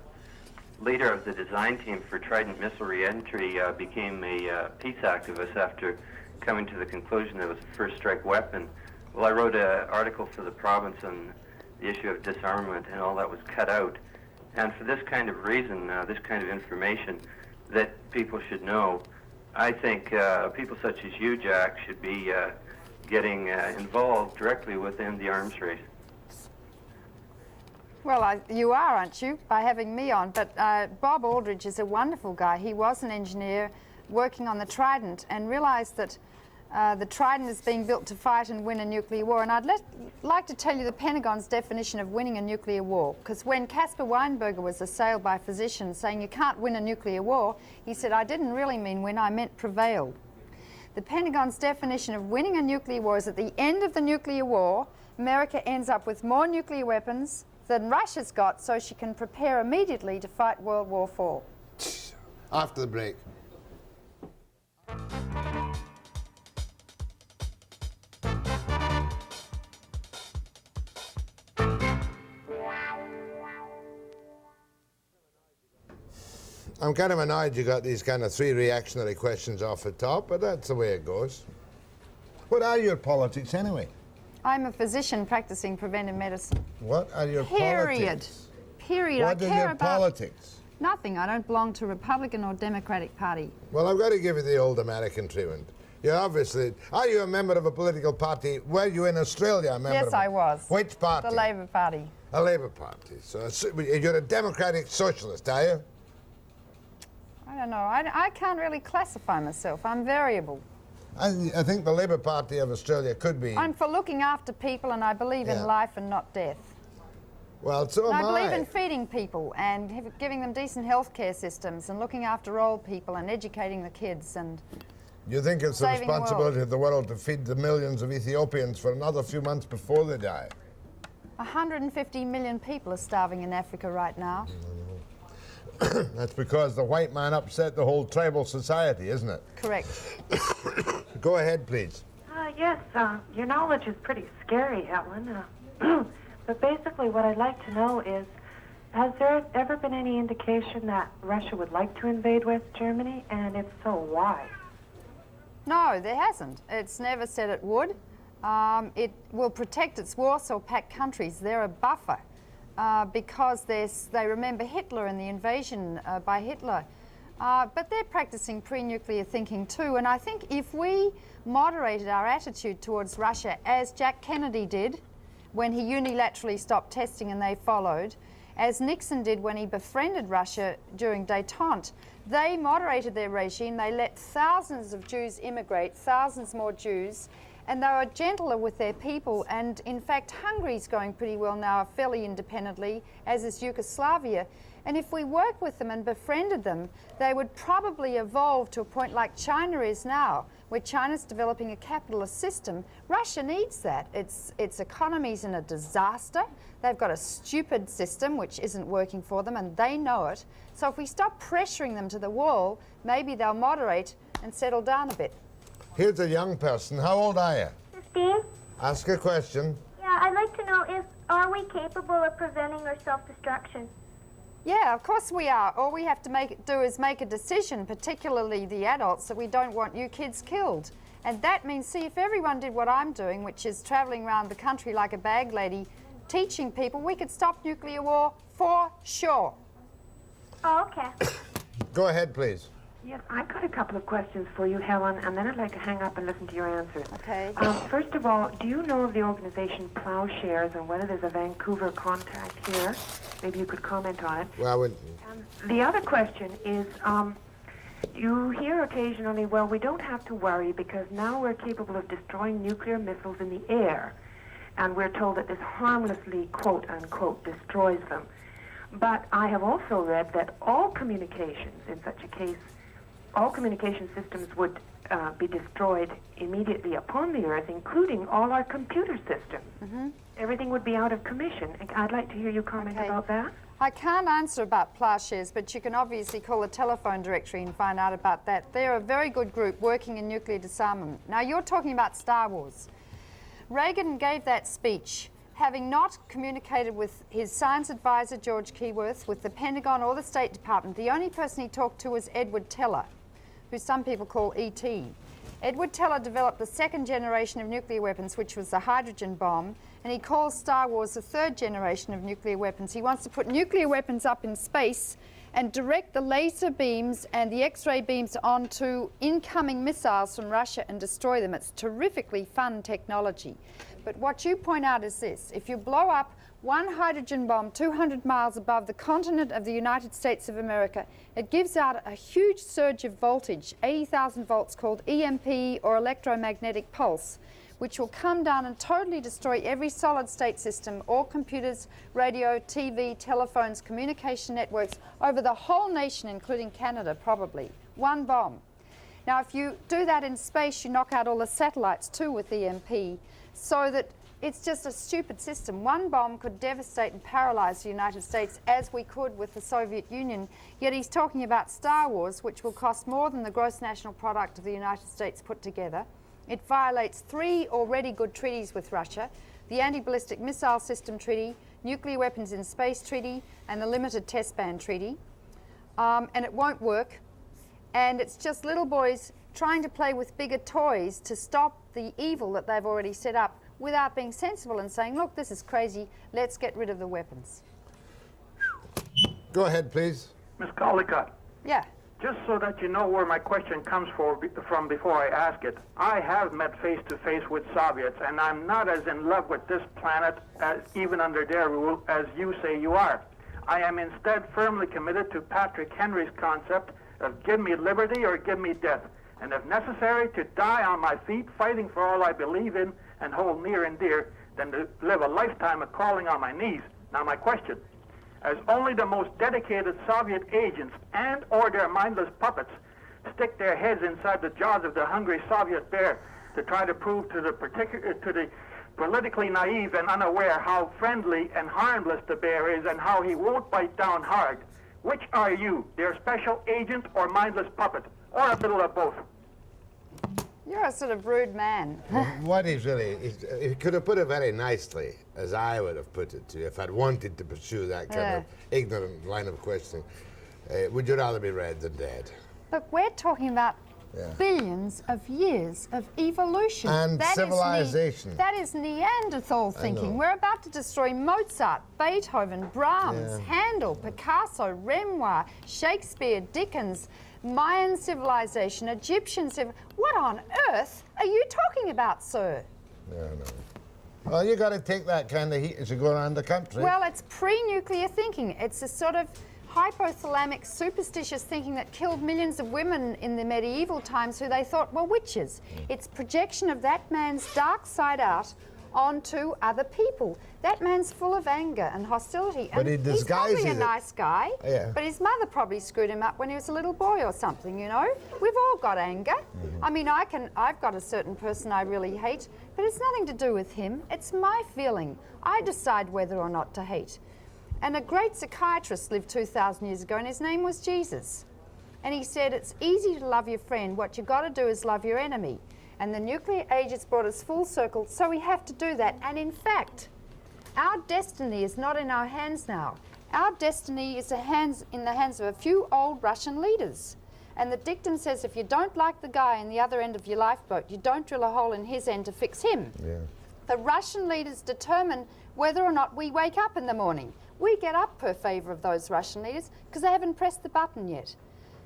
leader of the design team for Trident missile reentry, became a peace activist after coming to the conclusion that it was a first strike weapon. Well, I wrote an article for the province on the issue of disarmament, and all that was cut out. And for this kind of reason, this kind of information that people should know, I think people such as you, Jack, should be getting involved directly within the arms race. Well, you are, aren't you, by having me on? But Bob Aldridge is a wonderful guy. He was an engineer working on the Trident and realized that the Trident is being built to fight and win a nuclear war. And I'd like to tell you the Pentagon's definition of winning a nuclear war. Because when Caspar Weinberger was assailed by physicians saying you can't win a nuclear war, he said, I didn't really mean win, I meant prevail. The Pentagon's definition of winning a nuclear war is at the end of the nuclear war, America ends up with more nuclear weapons than Russia's got, so she can prepare immediately to fight World War IV. After the break. I'm kind of annoyed you got these kind of 3 reactionary questions off the top, but that's the way it goes. What are your politics anyway? I'm a physician practicing preventive medicine. What are your Period. politics? Period. What I are care your about politics? nothing. I don't belong to Republican or Democratic Party. Well, I've got to give you the old American treatment. You're obviously... Are you a member of a political party? Were you in Australia a member Yes, of I was. Which party? The Labour Party. A Labour Party. So you're a democratic socialist, are you? I don't know. I can't really classify myself. I'm variable. I think the Labour Party of Australia could be. I'm for looking after people, and I believe in life and not death. Well, so am I believe in feeding people and giving them decent healthcare systems and looking after old people and educating the kids and You think it's the saving the world. responsibility of the world to feed the millions of Ethiopians for another few months before they die? 150 million people are starving in Africa right now. That's because the white man upset the whole tribal society, isn't it? Correct. Go ahead, please. Yes, your knowledge is pretty scary, Helen. But basically what I'd like to know is, has there ever been any indication that Russia would like to invade West Germany? And if so, why? No, there hasn't. It's never said it would. It will protect its Warsaw Pact countries. They're a buffer because they remember Hitler and the invasion by Hitler. But they're practicing pre-nuclear thinking too. And I think if we moderated our attitude towards Russia, as Jack Kennedy did when he unilaterally stopped testing and they followed, as Nixon did when he befriended Russia during détente, they moderated their regime. They let thousands of Jews immigrate, thousands more Jews, and they were gentler with their people. And in fact, Hungary's going pretty well now, fairly independently, as is Yugoslavia. And if we worked with them and befriended them, they would probably evolve to a point like China is now, where China's developing a capitalist system. Russia needs that. Its economy's in a disaster. They've got a stupid system which isn't working for them, and they know it. So if we stop pressuring them to the wall, maybe they'll moderate and settle down a bit. Here's a young person. How old are you? 15. Ask a question. Yeah, I'd like to know are we capable of preventing our self-destruction? Yeah, of course we are. All we have to do is make a decision, particularly the adults, that we don't want you kids killed. And that means, see, if everyone did what I'm doing, which is traveling around the country like a bag lady, teaching people, we could stop nuclear war for sure. Oh, okay. Go ahead, please. Yes, I've got a couple of questions for you, Helen, and then I'd like to hang up and listen to your answers. Okay. First of all, do you know of the organization Plowshares and whether there's a Vancouver contact here? Maybe you could comment on it. Well, The other question is, you hear occasionally, well, we don't have to worry because now we're capable of destroying nuclear missiles in the air. And we're told that this harmlessly, quote unquote, destroys them. But I have also read that all communications, in such a case, all communication systems would be destroyed immediately upon the Earth, including all our computer systems. Mm-hmm. Everything would be out of commission. I'd like to hear you comment about that. I can't answer about Plowshares, but you can obviously call the telephone directory and find out about that. They're a very good group working in nuclear disarmament. Now, you're talking about Star Wars. Reagan gave that speech having not communicated with his science advisor, George Keyworth, with the Pentagon or the State Department. The only person he talked to was Edward Teller, who some people call E.T. Edward Teller developed the second generation of nuclear weapons, which was the hydrogen bomb, and he calls Star Wars the third generation of nuclear weapons. He wants to put nuclear weapons up in space and direct the laser beams and the X-ray beams onto incoming missiles from Russia and destroy them. It's terrifically fun technology. But what you point out is this: if you blow up one hydrogen bomb 200 miles above the continent of the United States of America, it gives out a huge surge of voltage, 80,000 volts, called EMP or electromagnetic pulse, which will come down and totally destroy every solid state system, all computers, radio, TV, telephones, communication networks over the whole nation, including Canada, probably. One bomb. Now, if you do that in space, you knock out all the satellites too with EMP, so that it's just a stupid system. One bomb could devastate and paralyze the United States, as we could with the Soviet Union. Yet he's talking about Star Wars, which will cost more than the gross national product of the United States put together. It violates 3 already good treaties with Russia: the Anti-Ballistic Missile System Treaty, Nuclear Weapons in Space Treaty, and the Limited Test Ban Treaty. And it won't work. And it's just little boys trying to play with bigger toys to stop the evil that they've already set up, without being sensible and saying, look, this is crazy, let's get rid of the weapons. Go ahead, please. Ms. Caldicott. Yeah. Just so that you know where my question comes from before I ask it, I have met face-to-face with Soviets, and I'm not as in love with this planet, even under their rule, as you say you are. I am instead firmly committed to Patrick Henry's concept of give me liberty or give me death. and if necessary, to die on my feet fighting for all I believe in and hold near and dear, than to live a lifetime of crawling on my knees. Now my question, as only the most dedicated Soviet agents and or their mindless puppets stick their heads inside the jaws of the hungry Soviet bear to try to prove to the politically naive and unaware how friendly and harmless the bear is and how he won't bite down hard. Which are you, their special agent or mindless puppet, or a little of both? You're a sort of rude man. What he's really, he could have put it very nicely, as I would have put it to you, if I'd wanted to pursue that kind of ignorant line of questioning. Would you rather be red than dead? Look, we're talking about billions of years of evolution. And civilization. That is Neanderthal thinking. We're about to destroy Mozart, Beethoven, Brahms, Handel, Picasso, Renoir, Shakespeare, Dickens, Mayan civilization, Egyptian civilization. What on earth are you talking about, sir? No. Well, you got to take that kind of heat as you go around the country. Well, it's pre-nuclear thinking. It's a sort of hypothalamic, superstitious thinking that killed millions of women in the medieval times who they thought were witches. It's projection of that man's dark side out onto other people. That man's full of anger and hostility. But and he he's probably a disguises it. nice guy, but his mother probably screwed him up when he was a little boy or something, you know? We've all got anger. I mean, I've got a certain person I really hate, but it's nothing to do with him. It's my feeling. I decide whether or not to hate. And a great psychiatrist lived 2,000 years ago, and his name was Jesus. And he said, it's easy to love your friend. What you've got to do is love your enemy. And the nuclear age has brought us full circle, so we have to do that. And in fact, our destiny is not in our hands now. Our destiny is in the hands of a few old Russian leaders. And the dictum says, if you don't like the guy in the other end of your lifeboat, you don't drill a hole in his end to fix him. The Russian leaders determine whether or not we wake up in the morning. We get up per favour of those Russian leaders because they haven't pressed the button yet.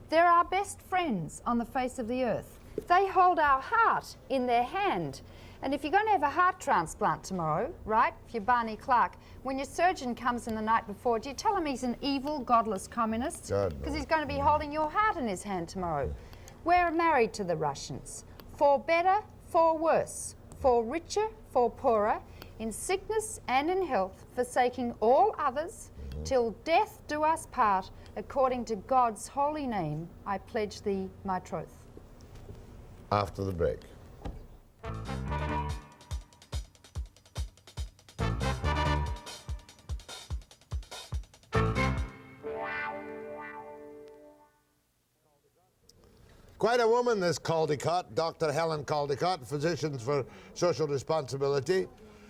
They're our best friends on the face of the earth. They hold our heart in their hand. And if you're going to have a heart transplant tomorrow, right, if you're Barney Clark, when your surgeon comes in the night before, do you tell him he's an evil, godless communist? Because he's going to be holding your heart in his hand tomorrow. We're married to the Russians. For better, for worse. For richer, for poorer. In sickness and in health, forsaking all others, till death do us part, according to God's holy name, I pledge thee my troth. After the break. Quite a woman, this Caldicott, Dr. Helen Caldicott, Physicians for Social Responsibility.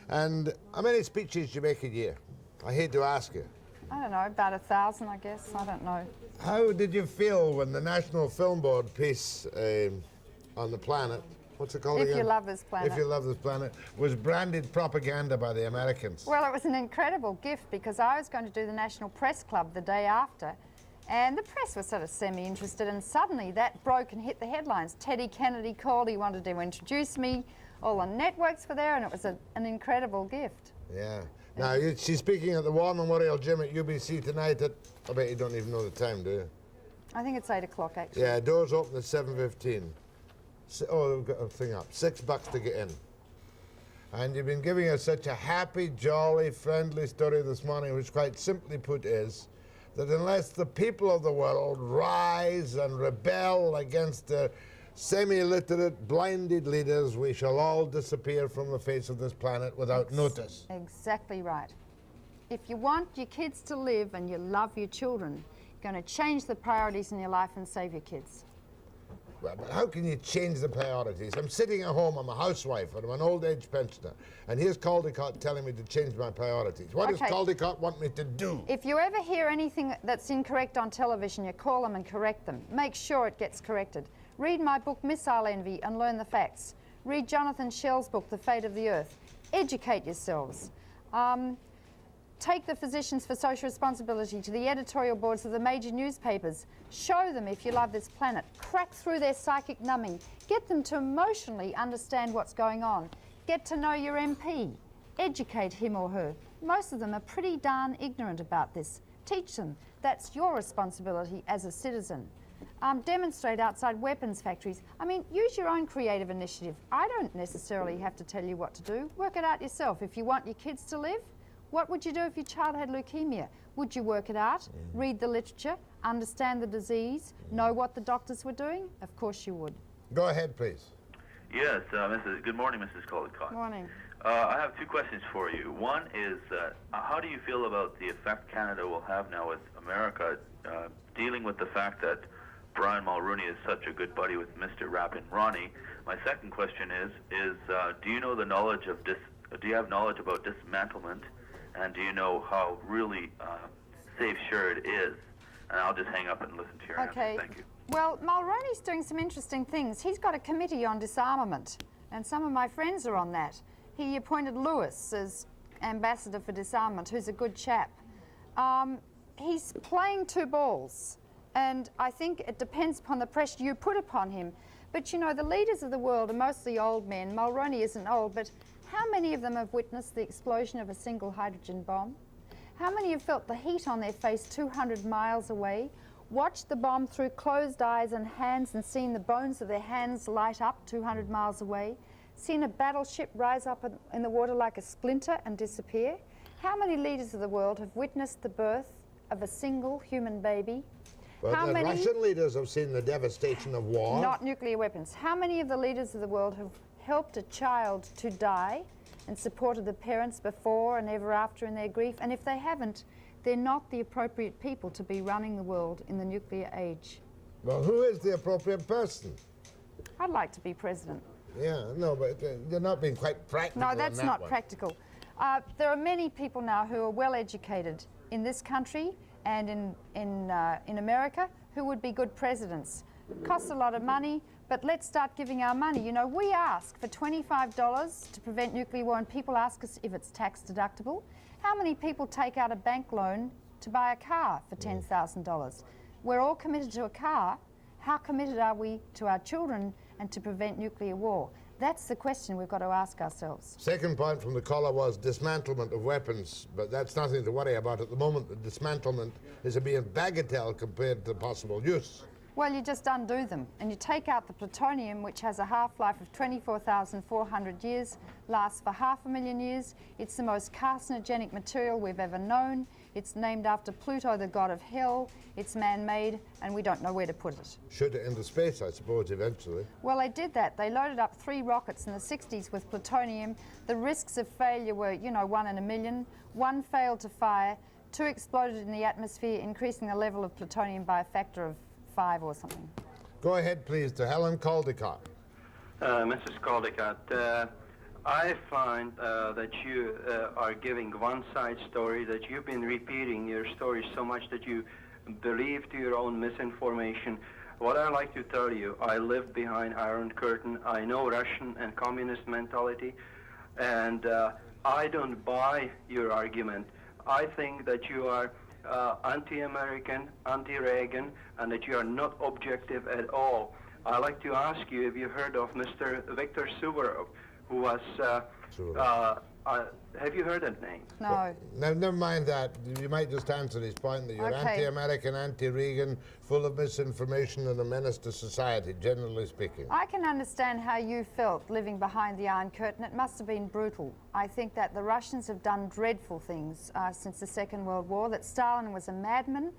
And how many speeches do you make a year? I hate to ask you. I don't know, about 1,000, I guess. I don't know. How did you feel when the National Film Board piece on the planet, what's it called again? If You Love This Planet. If You Love This Planet, was branded propaganda by the Americans? Well, it was an incredible gift because I was going to do the National Press Club the day after, and the press was sort of semi-interested, and suddenly that broke and hit the headlines. Teddy Kennedy called, he wanted to introduce me. All the networks were there, and it was an incredible gift. Yeah. Now, she's speaking at the War Memorial Gym at UBC tonight at, I bet you don't even know the time, do you? I think it's 8 o'clock, actually. Yeah, doors open at 7:15. Oh, we've got a thing up. $6 to get in. And you've been giving us such a happy, jolly, friendly story this morning, which quite simply put is that unless the people of the world rise and rebel against the semi-literate, blinded leaders, we shall all disappear from the face of this planet without notice. Exactly right. If you want your kids to live and you love your children, you're going to change the priorities in your life and save your kids. Well, but how can you change the priorities? I'm sitting at home, I'm a housewife, and I'm an old age pensioner, and here's Caldicott telling me to change my priorities. What does Caldicott want me to do? If you ever hear anything that's incorrect on television, you call them and correct them. Make sure it gets corrected. Read my book, Missile Envy, and learn the facts. Read Jonathan Schell's book, The Fate of the Earth. Educate yourselves. Take the Physicians for Social Responsibility to the editorial boards of the major newspapers. Show them if you love this planet. Crack through their psychic numbing. Get them to emotionally understand what's going on. Get to know your MP. Educate him or her. Most of them are pretty darn ignorant about this. Teach them. That's your responsibility as a citizen. demonstrate outside weapons factories. I mean, use your own creative initiative. I don't necessarily have to tell you what to do. Work it out yourself. If you want your kids to live, what would you do if your child had leukemia? Would you work it out, read the literature, understand the disease, know what the doctors were doing? Of course you would. Go ahead, please. Yes, good morning, Mrs. Caldicott. Morning. I have two questions for you. One is, how do you feel about the effect Canada will have now with America dealing with the fact that Brian Mulroney is such a good buddy with Mr. Rappin Ronnie? My second question is do you know the knowledge of do you have knowledge about dismantlement, and do you know how really safe sure it is? And I'll just hang up and listen to your answer. Thank you. Well, Mulroney's doing some interesting things. He's got a committee on disarmament, and some of my friends are on that. He appointed Lewis as ambassador for disarmament, who's a good chap. He's playing two balls, and I think it depends upon the pressure you put upon him. But you know, the leaders of the world are mostly old men. Mulroney isn't old, but how many of them have witnessed the explosion of a single hydrogen bomb? How many have felt the heat on their face 200 miles away, watched the bomb through closed eyes and hands and seen the bones of their hands light up 200 miles away, seen a battleship rise up in the water like a splinter and disappear? How many leaders of the world have witnessed the birth of a single human baby? Well, How the many? Russian leaders have seen the devastation of war. Not nuclear weapons. How many of the leaders of the world have helped a child to die and supported the parents before and ever after in their grief? And if they haven't, they're not the appropriate people to be running the world in the nuclear age. Well, who is the appropriate person? I'd like to be president. Yeah, no, but you're not being quite practical. No, that's on that not one. practical. There are many people now who are well educated in this country and in America who would be good presidents. It costs a lot of money, but let's start giving our money. You know, we ask for $25 to prevent nuclear war, and people ask us if it's tax deductible. How many people take out a bank loan to buy a car for $10,000? We're all committed to a car. How committed are we to our children and to prevent nuclear war? That's the question we've got to ask ourselves. Second point from the caller was dismantlement of weapons, but that's nothing to worry about at the moment. The dismantlement is a mere bagatelle compared to possible use. Well, you just undo them, and you take out the plutonium, which has a half-life of 24,400 years, lasts for 500,000 years. It's the most carcinogenic material we've ever known. It's named after Pluto, the god of hell. It's man-made, and we don't know where to put it. Shoot it into space, I suppose, eventually. Well, they did that. They loaded up 3 rockets in the 60s with plutonium. The risks of failure were, you know, 1 in a million. 1 failed to fire, 2 exploded in the atmosphere, increasing the level of plutonium by a factor of 5 or something. Go ahead, please, to Helen Caldicott. Mrs. Caldicott, I find that you are giving one-side story, that you've been repeating your story so much that you believe to your own misinformation. What I like to tell you, I live behind Iron Curtain. I know Russian and communist mentality, and I don't buy your argument. I think that you are anti-American, anti-Reagan, and that you are not objective at all. I'd like to ask you if you heard of Mr. Viktor Suvorov, who was, have you heard that name? No. Well, never mind that. You might just answer his point that you're anti-American, anti-Reagan, full of misinformation and a menace to society, generally speaking. I can understand how you felt living behind the Iron Curtain. It must have been brutal. I think that the Russians have done dreadful things since the Second World War, that Stalin was a madman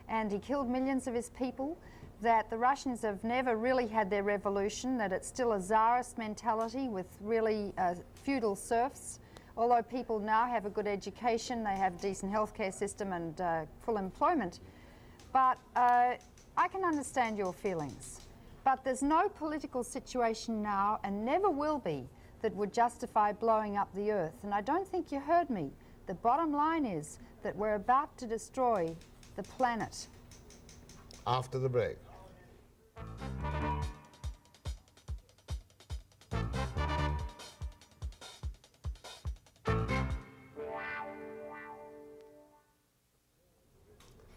and he killed millions of his people, that the Russians have never really had their revolution, that it's still a czarist mentality with really feudal serfs. Although people now have a good education, they have a decent healthcare system and full employment. But I can understand your feelings. But there's no political situation now, and never will be, that would justify blowing up the Earth. And I don't think you heard me. The bottom line is that we're about to destroy the planet. After the break.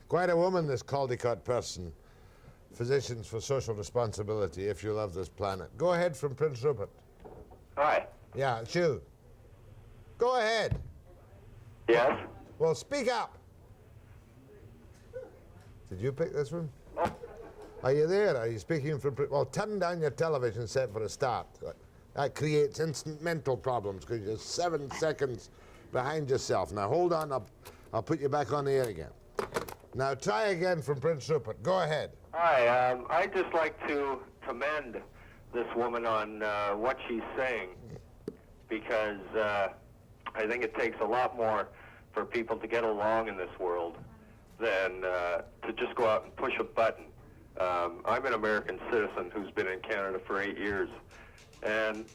Quite a woman, this Caldicott person. Physicians for Social Responsibility, if you love this planet. Go ahead from Prince Rupert. Hi. Yeah, it's you. Go ahead. Yes? Well, speak up. Did you pick this one? Oh, Are you there? Are you speaking from... Well, turn down your television set for a start. That creates instant mental problems because you're 7 seconds behind yourself. Now, hold on. I'll put you back on the air again. Now, try again from Prince Rupert. Go ahead. Hi, I'd just like to commend this woman on what she's saying, because I think it takes a lot more for people to get along in this world than to just go out and push a button. I'm an American citizen who's been in Canada for 8 years, and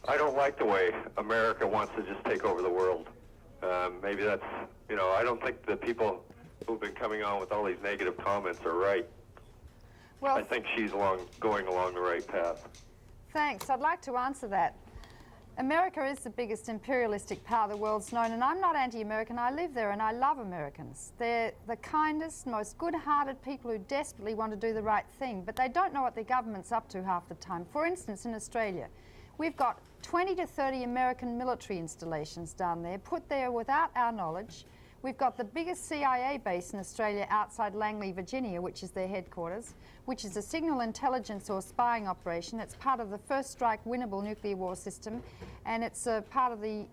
I don't like the way America wants to just take over the world. Maybe that's, you know, I don't think the people who've been coming on with all these negative comments are right. Well, I think she's going along the right path. thanks. I'd like to answer that. America is the biggest imperialistic power the world's known, and I'm not anti-American. I live there and I love Americans. They're the kindest, most good-hearted people who desperately want to do the right thing, but they don't know what their government's up to half the time. For instance, in Australia, we've got 20 to 30 American military installations down there, put there without our knowledge. We've got the biggest CIA base in Australia outside Langley, Virginia, which is their headquarters, which is a signal intelligence or spying operation. It's part of the first strike winnable nuclear war system, and it's a part of the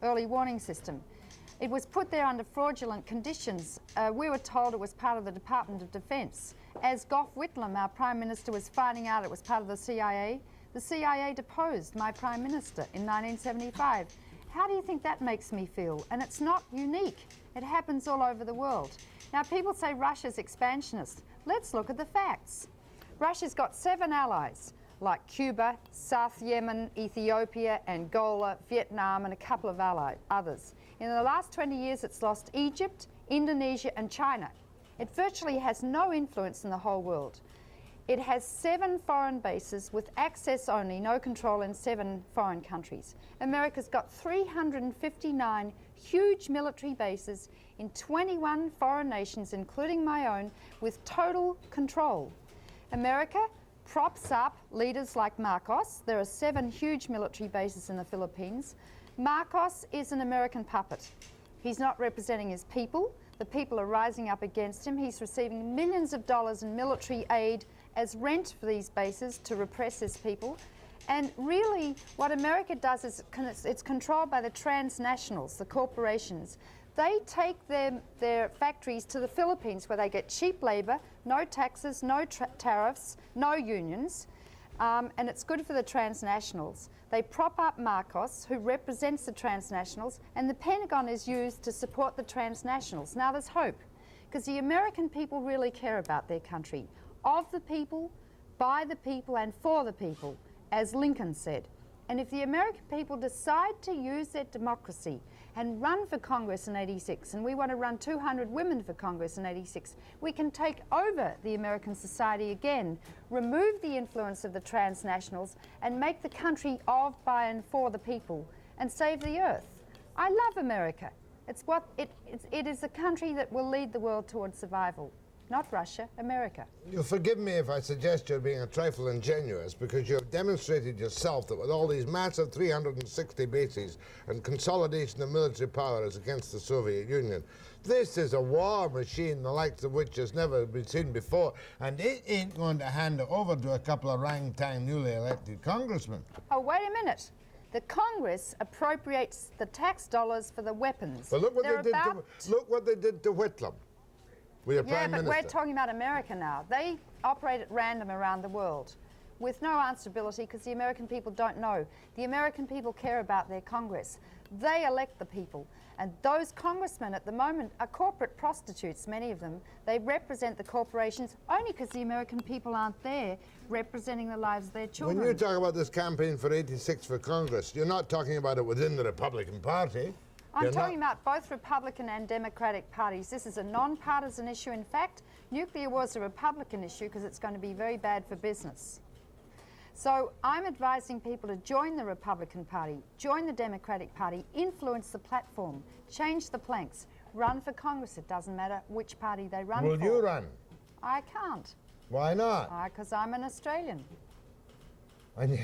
early warning system. It was put there under fraudulent conditions. We were told it was part of the Department of Defense. As Gough Whitlam, our Prime Minister, was finding out it was part of the CIA deposed my Prime Minister in 1975. How do you think that makes me feel? And it's not unique. It happens all over the world. Now, people say Russia's expansionist. Let's look at the facts. Russia's got 7 allies, like Cuba, South Yemen, Ethiopia, Angola, Vietnam, and a couple of others. In the last 20 years, it's lost Egypt, Indonesia, and China. It virtually has no influence in the whole world. It has 7 foreign bases with access only, no control in 7 foreign countries. America's got 359 huge military bases in 21 foreign nations, including my own, with total control. America props up leaders like Marcos. There are 7 huge military bases in the Philippines. Marcos is an American puppet. He's not representing his people. The people are rising up against him. He's receiving millions of dollars in military aid as rent for these bases to repress his people. And really, what America does is it's controlled by the transnationals, the corporations. They take their factories to the Philippines where they get cheap labor, no taxes, no tariffs, no unions, and it's good for the transnationals. They prop up Marcos, who represents the transnationals, and the Pentagon is used to support the transnationals. Now there's hope, because the American people really care about their country. Of the people, by the people, and for the people, as Lincoln said. And if the American people decide to use their democracy and run for Congress in '86, and we want to run 200 women for Congress in '86, we can take over the American society again, remove the influence of the transnationals, and make the country of, by, and for the people, and save the earth. I love America. It is a country that will lead the world towards survival. Not Russia, America. You'll forgive me if I suggest you're being a trifle ingenuous, because you've demonstrated yourself that with all these massive 360 bases and consolidation of military powers against the Soviet Union, this is a war machine the likes of which has never been seen before, and it ain't going to hand it over to a couple of ragtag newly elected congressmen. Oh, wait a minute. The Congress appropriates the tax dollars for the weapons. But look what they did to Whitlam. Yeah, but we're talking about America now. They operate at random around the world with no answerability, because the American people don't know. The American people care about their Congress. They elect the people. And those congressmen at the moment are corporate prostitutes, many of them. They represent the corporations only because the American people aren't there representing the lives of their children. When you talk about this campaign for '86 for Congress, you're not talking about it within the Republican Party. I'm talking about both Republican and Democratic parties. This is a non-partisan issue. In fact, nuclear war is a Republican issue because it's going to be very bad for business. So I'm advising people to join the Republican Party, join the Democratic Party, influence the platform, change the planks, run for Congress. It doesn't matter which party they run for. Will you run? I can't. Why not? Because I'm an Australian. And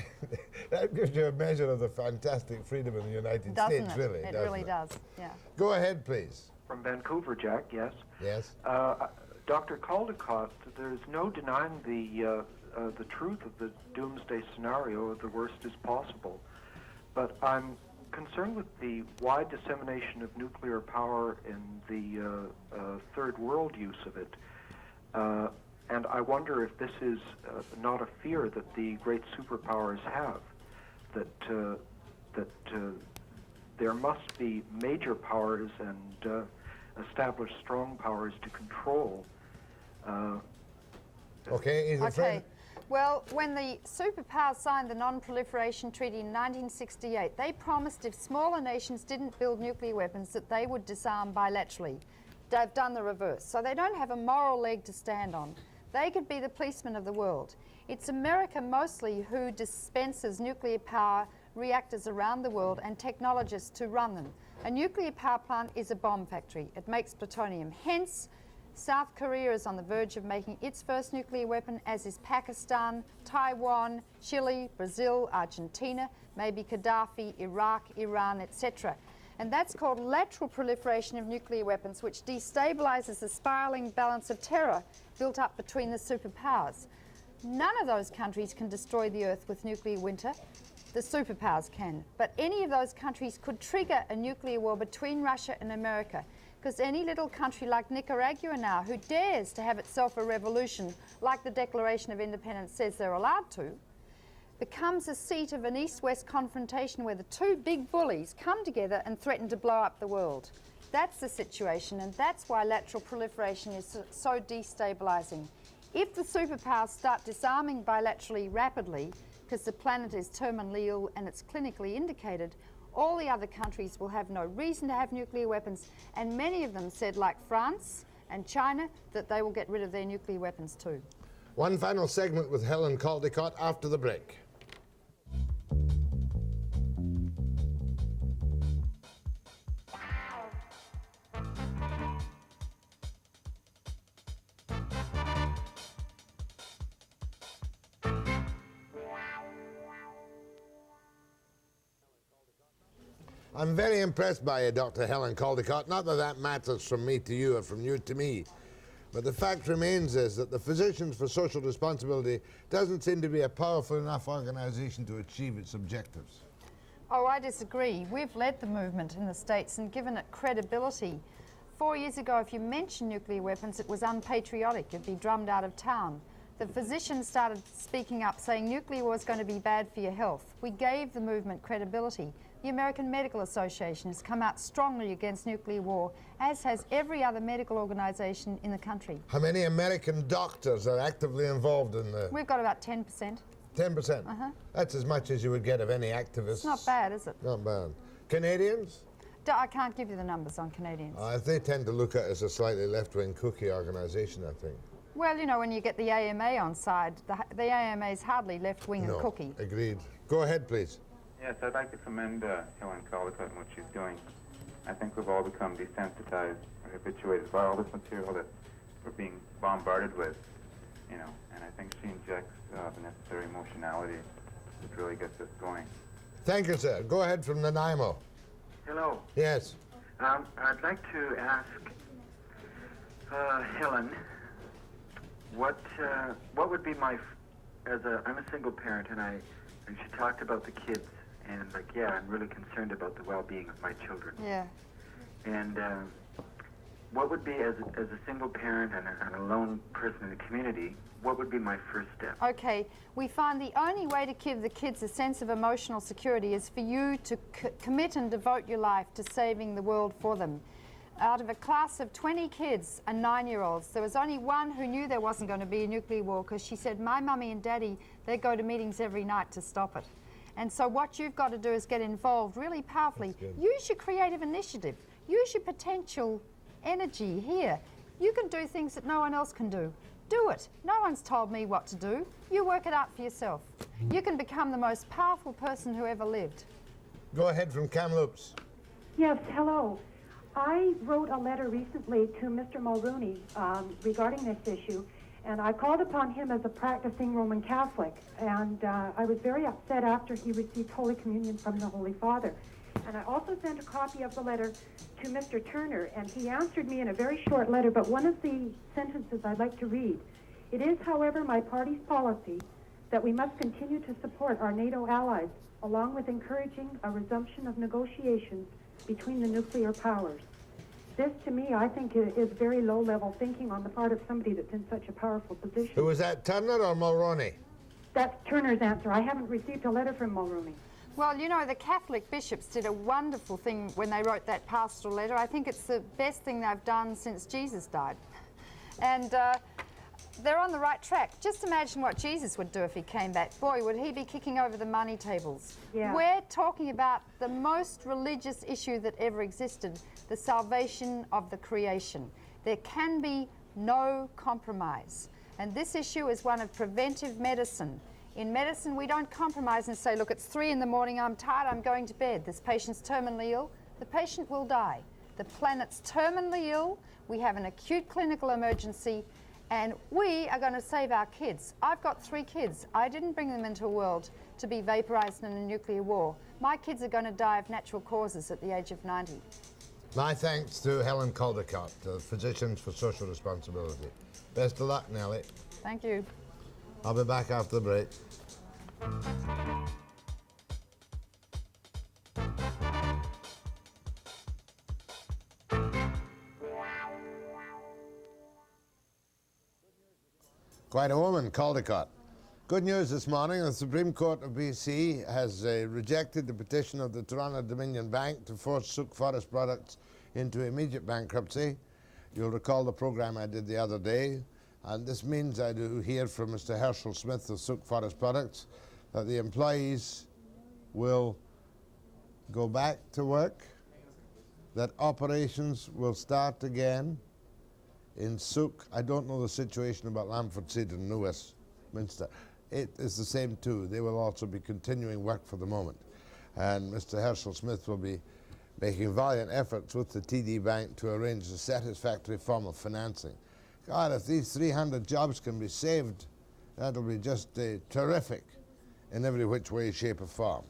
that gives you a measure of the fantastic freedom in the United States, really. It really does, yeah. Go ahead, please. From Vancouver, Jack, yes. Yes. Dr. Caldicott, there's no denying the truth of the doomsday scenario. The worst is possible. But I'm concerned with the wide dissemination of nuclear power and the third world use of it. And I wonder if this is not a fear that the great superpowers have, that there must be major powers and established strong powers to control. Okay, okay. Well, when the superpowers signed the Non-Proliferation Treaty in 1968, they promised if smaller nations didn't build nuclear weapons that they would disarm bilaterally. They've done the reverse. So they don't have a moral leg to stand on. They could be the policemen of the world. It's America mostly who dispenses nuclear power reactors around the world and technologists to run them. A nuclear power plant is a bomb factory. It makes plutonium. Hence, South Korea is on the verge of making its first nuclear weapon, as is Pakistan, Taiwan, Chile, Brazil, Argentina, maybe Gaddafi, Iraq, Iran, etc. And that's called lateral proliferation of nuclear weapons, which destabilizes the spiraling balance of terror built up between the superpowers. None of those countries can destroy the Earth with nuclear winter. The superpowers can. But any of those countries could trigger a nuclear war between Russia and America, because any little country like Nicaragua now, who dares to have itself a revolution like the Declaration of Independence says they're allowed to, becomes a seat of an East-West confrontation where the two big bullies come together and threaten to blow up the world. That's the situation, and that's why lateral proliferation is so destabilizing. If the superpowers start disarming bilaterally rapidly, because the planet is terminally ill and it's clinically indicated, all the other countries will have no reason to have nuclear weapons, and many of them said, like France and China, that they will get rid of their nuclear weapons too. One final segment with Helen Caldicott after the break. I'm very impressed by you, Dr. Helen Caldicott. Not that that matters from me to you or from you to me. But the fact remains is that the Physicians for Social Responsibility doesn't seem to be a powerful enough organization to achieve its objectives. Oh, I disagree. We've led the movement in the States and given it credibility. 4 years ago, if you mentioned nuclear weapons, it was unpatriotic. You'd be drummed out of town. The physicians started speaking up, saying nuclear war is going to be bad for your health. We gave the movement credibility. The American Medical Association has come out strongly against nuclear war, as has every other medical organization in the country. How many American doctors are actively involved in the... We've got about 10%. 10%? Uh-huh. That's as much as you would get of any activists. It's not bad, is it? Not bad. Canadians? I can't give you the numbers on Canadians. They tend to look at it as a slightly left-wing cookie organization, I think. Well, you know, when you get the AMA on side, the AMA is hardly left-wing and cookie. Agreed. Go ahead, please. Yes, I'd like to commend Helen Caldicott and what she's doing. I think we've all become desensitized or habituated by all this material that we're being bombarded with, you know, and I think she injects the necessary emotionality that really gets us going. Thank you, sir. Go ahead from Nanaimo. Hello. Yes. I'd like to ask Helen, what would be my, I'm a single parent, and she talked about the kids, and I'm really concerned about the well-being of my children. Yeah. And what would be, as a single parent and a lone person in the community, what would be my first step? Okay, we find the only way to give the kids a sense of emotional security is for you to commit and devote your life to saving the world for them. Out of a class of 20 kids and 9-year-olds, there was only one who knew there wasn't going to be a nuclear war, because she said, my mummy and daddy, they go to meetings every night to stop it. And so what you've got to do is get involved really powerfully. Use your creative initiative. Use your potential energy here. You can do things that no one else can do. Do it. No one's told me what to do. You work it out for yourself. You can become the most powerful person who ever lived. Go ahead from Kamloops. Yes, hello. I wrote a letter recently to Mr. Mulrooney regarding this issue, and I called upon him as a practicing Roman Catholic, and I was very upset after he received Holy Communion from the Holy Father. And I also sent a copy of the letter to Mr. Turner, and he answered me in a very short letter, but one of the sentences I'd like to read. It is, however, my party's policy that we must continue to support our NATO allies, along with encouraging a resumption of negotiations between the nuclear powers. This, to me, I think is very low-level thinking on the part of somebody that's in such a powerful position. Who was that, Turner or Mulroney? That's Turner's answer. I haven't received a letter from Mulroney. Well, you know, the Catholic bishops did a wonderful thing when they wrote that pastoral letter. I think it's the best thing they've done since Jesus died. And they're on the right track. Just imagine what Jesus would do if he came back. Boy, would he be kicking over the money tables. Yeah. We're talking about the most religious issue that ever existed, the salvation of the creation. There can be no compromise. And this issue is one of preventive medicine. In medicine, we don't compromise and say, look, it's 3 in the morning, I'm tired, I'm going to bed. This patient's terminally ill. The patient will die. The planet's terminally ill. We have an acute clinical emergency, and we are going to save our kids. I've got 3 kids. I didn't bring them into a world to be vaporized in a nuclear war. My kids are going to die of natural causes at the age of 90. My thanks to Helen Caldicott, Physicians for Social Responsibility. Best of luck, Nellie. Thank you. I'll be back after the break. Quite a woman, Caldicott. Good news this morning. The Supreme Court of BC has rejected the petition of the Toronto Dominion Bank to force Souk Forest Products into immediate bankruptcy. You'll recall the program I did the other day. And this means I do hear from Mr. Herschel Smith of Souk Forest Products that the employees will go back to work, that operations will start again in Souk. I don't know the situation about Lamford Cedar and New Westminster. It is the same too. They will also be continuing work for the moment. And Mr. Herschel Smith will be making valiant efforts with the TD Bank to arrange a satisfactory form of financing. God, if these 300 jobs can be saved, that'll be just terrific in every which way, shape, or form.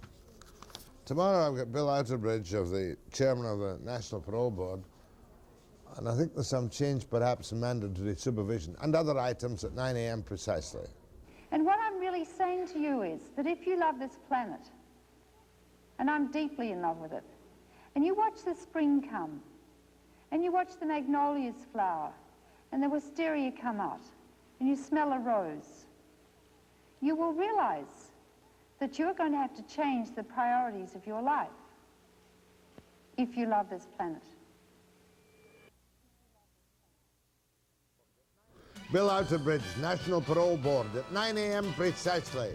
Tomorrow I've got Bill Outerbridge, of the chairman of the National Parole Board, and I think there's some change perhaps in mandatory supervision and other items at 9 a.m. precisely. And what I'm really saying to you is that if you love this planet, and I'm deeply in love with it, and you watch the spring come, and you watch the magnolias flower, and the wisteria come out, and you smell a rose, you will realize that you're going to have to change the priorities of your life if you love this planet. Bill Outerbridge, National Parole Board, at 9 a.m. precisely.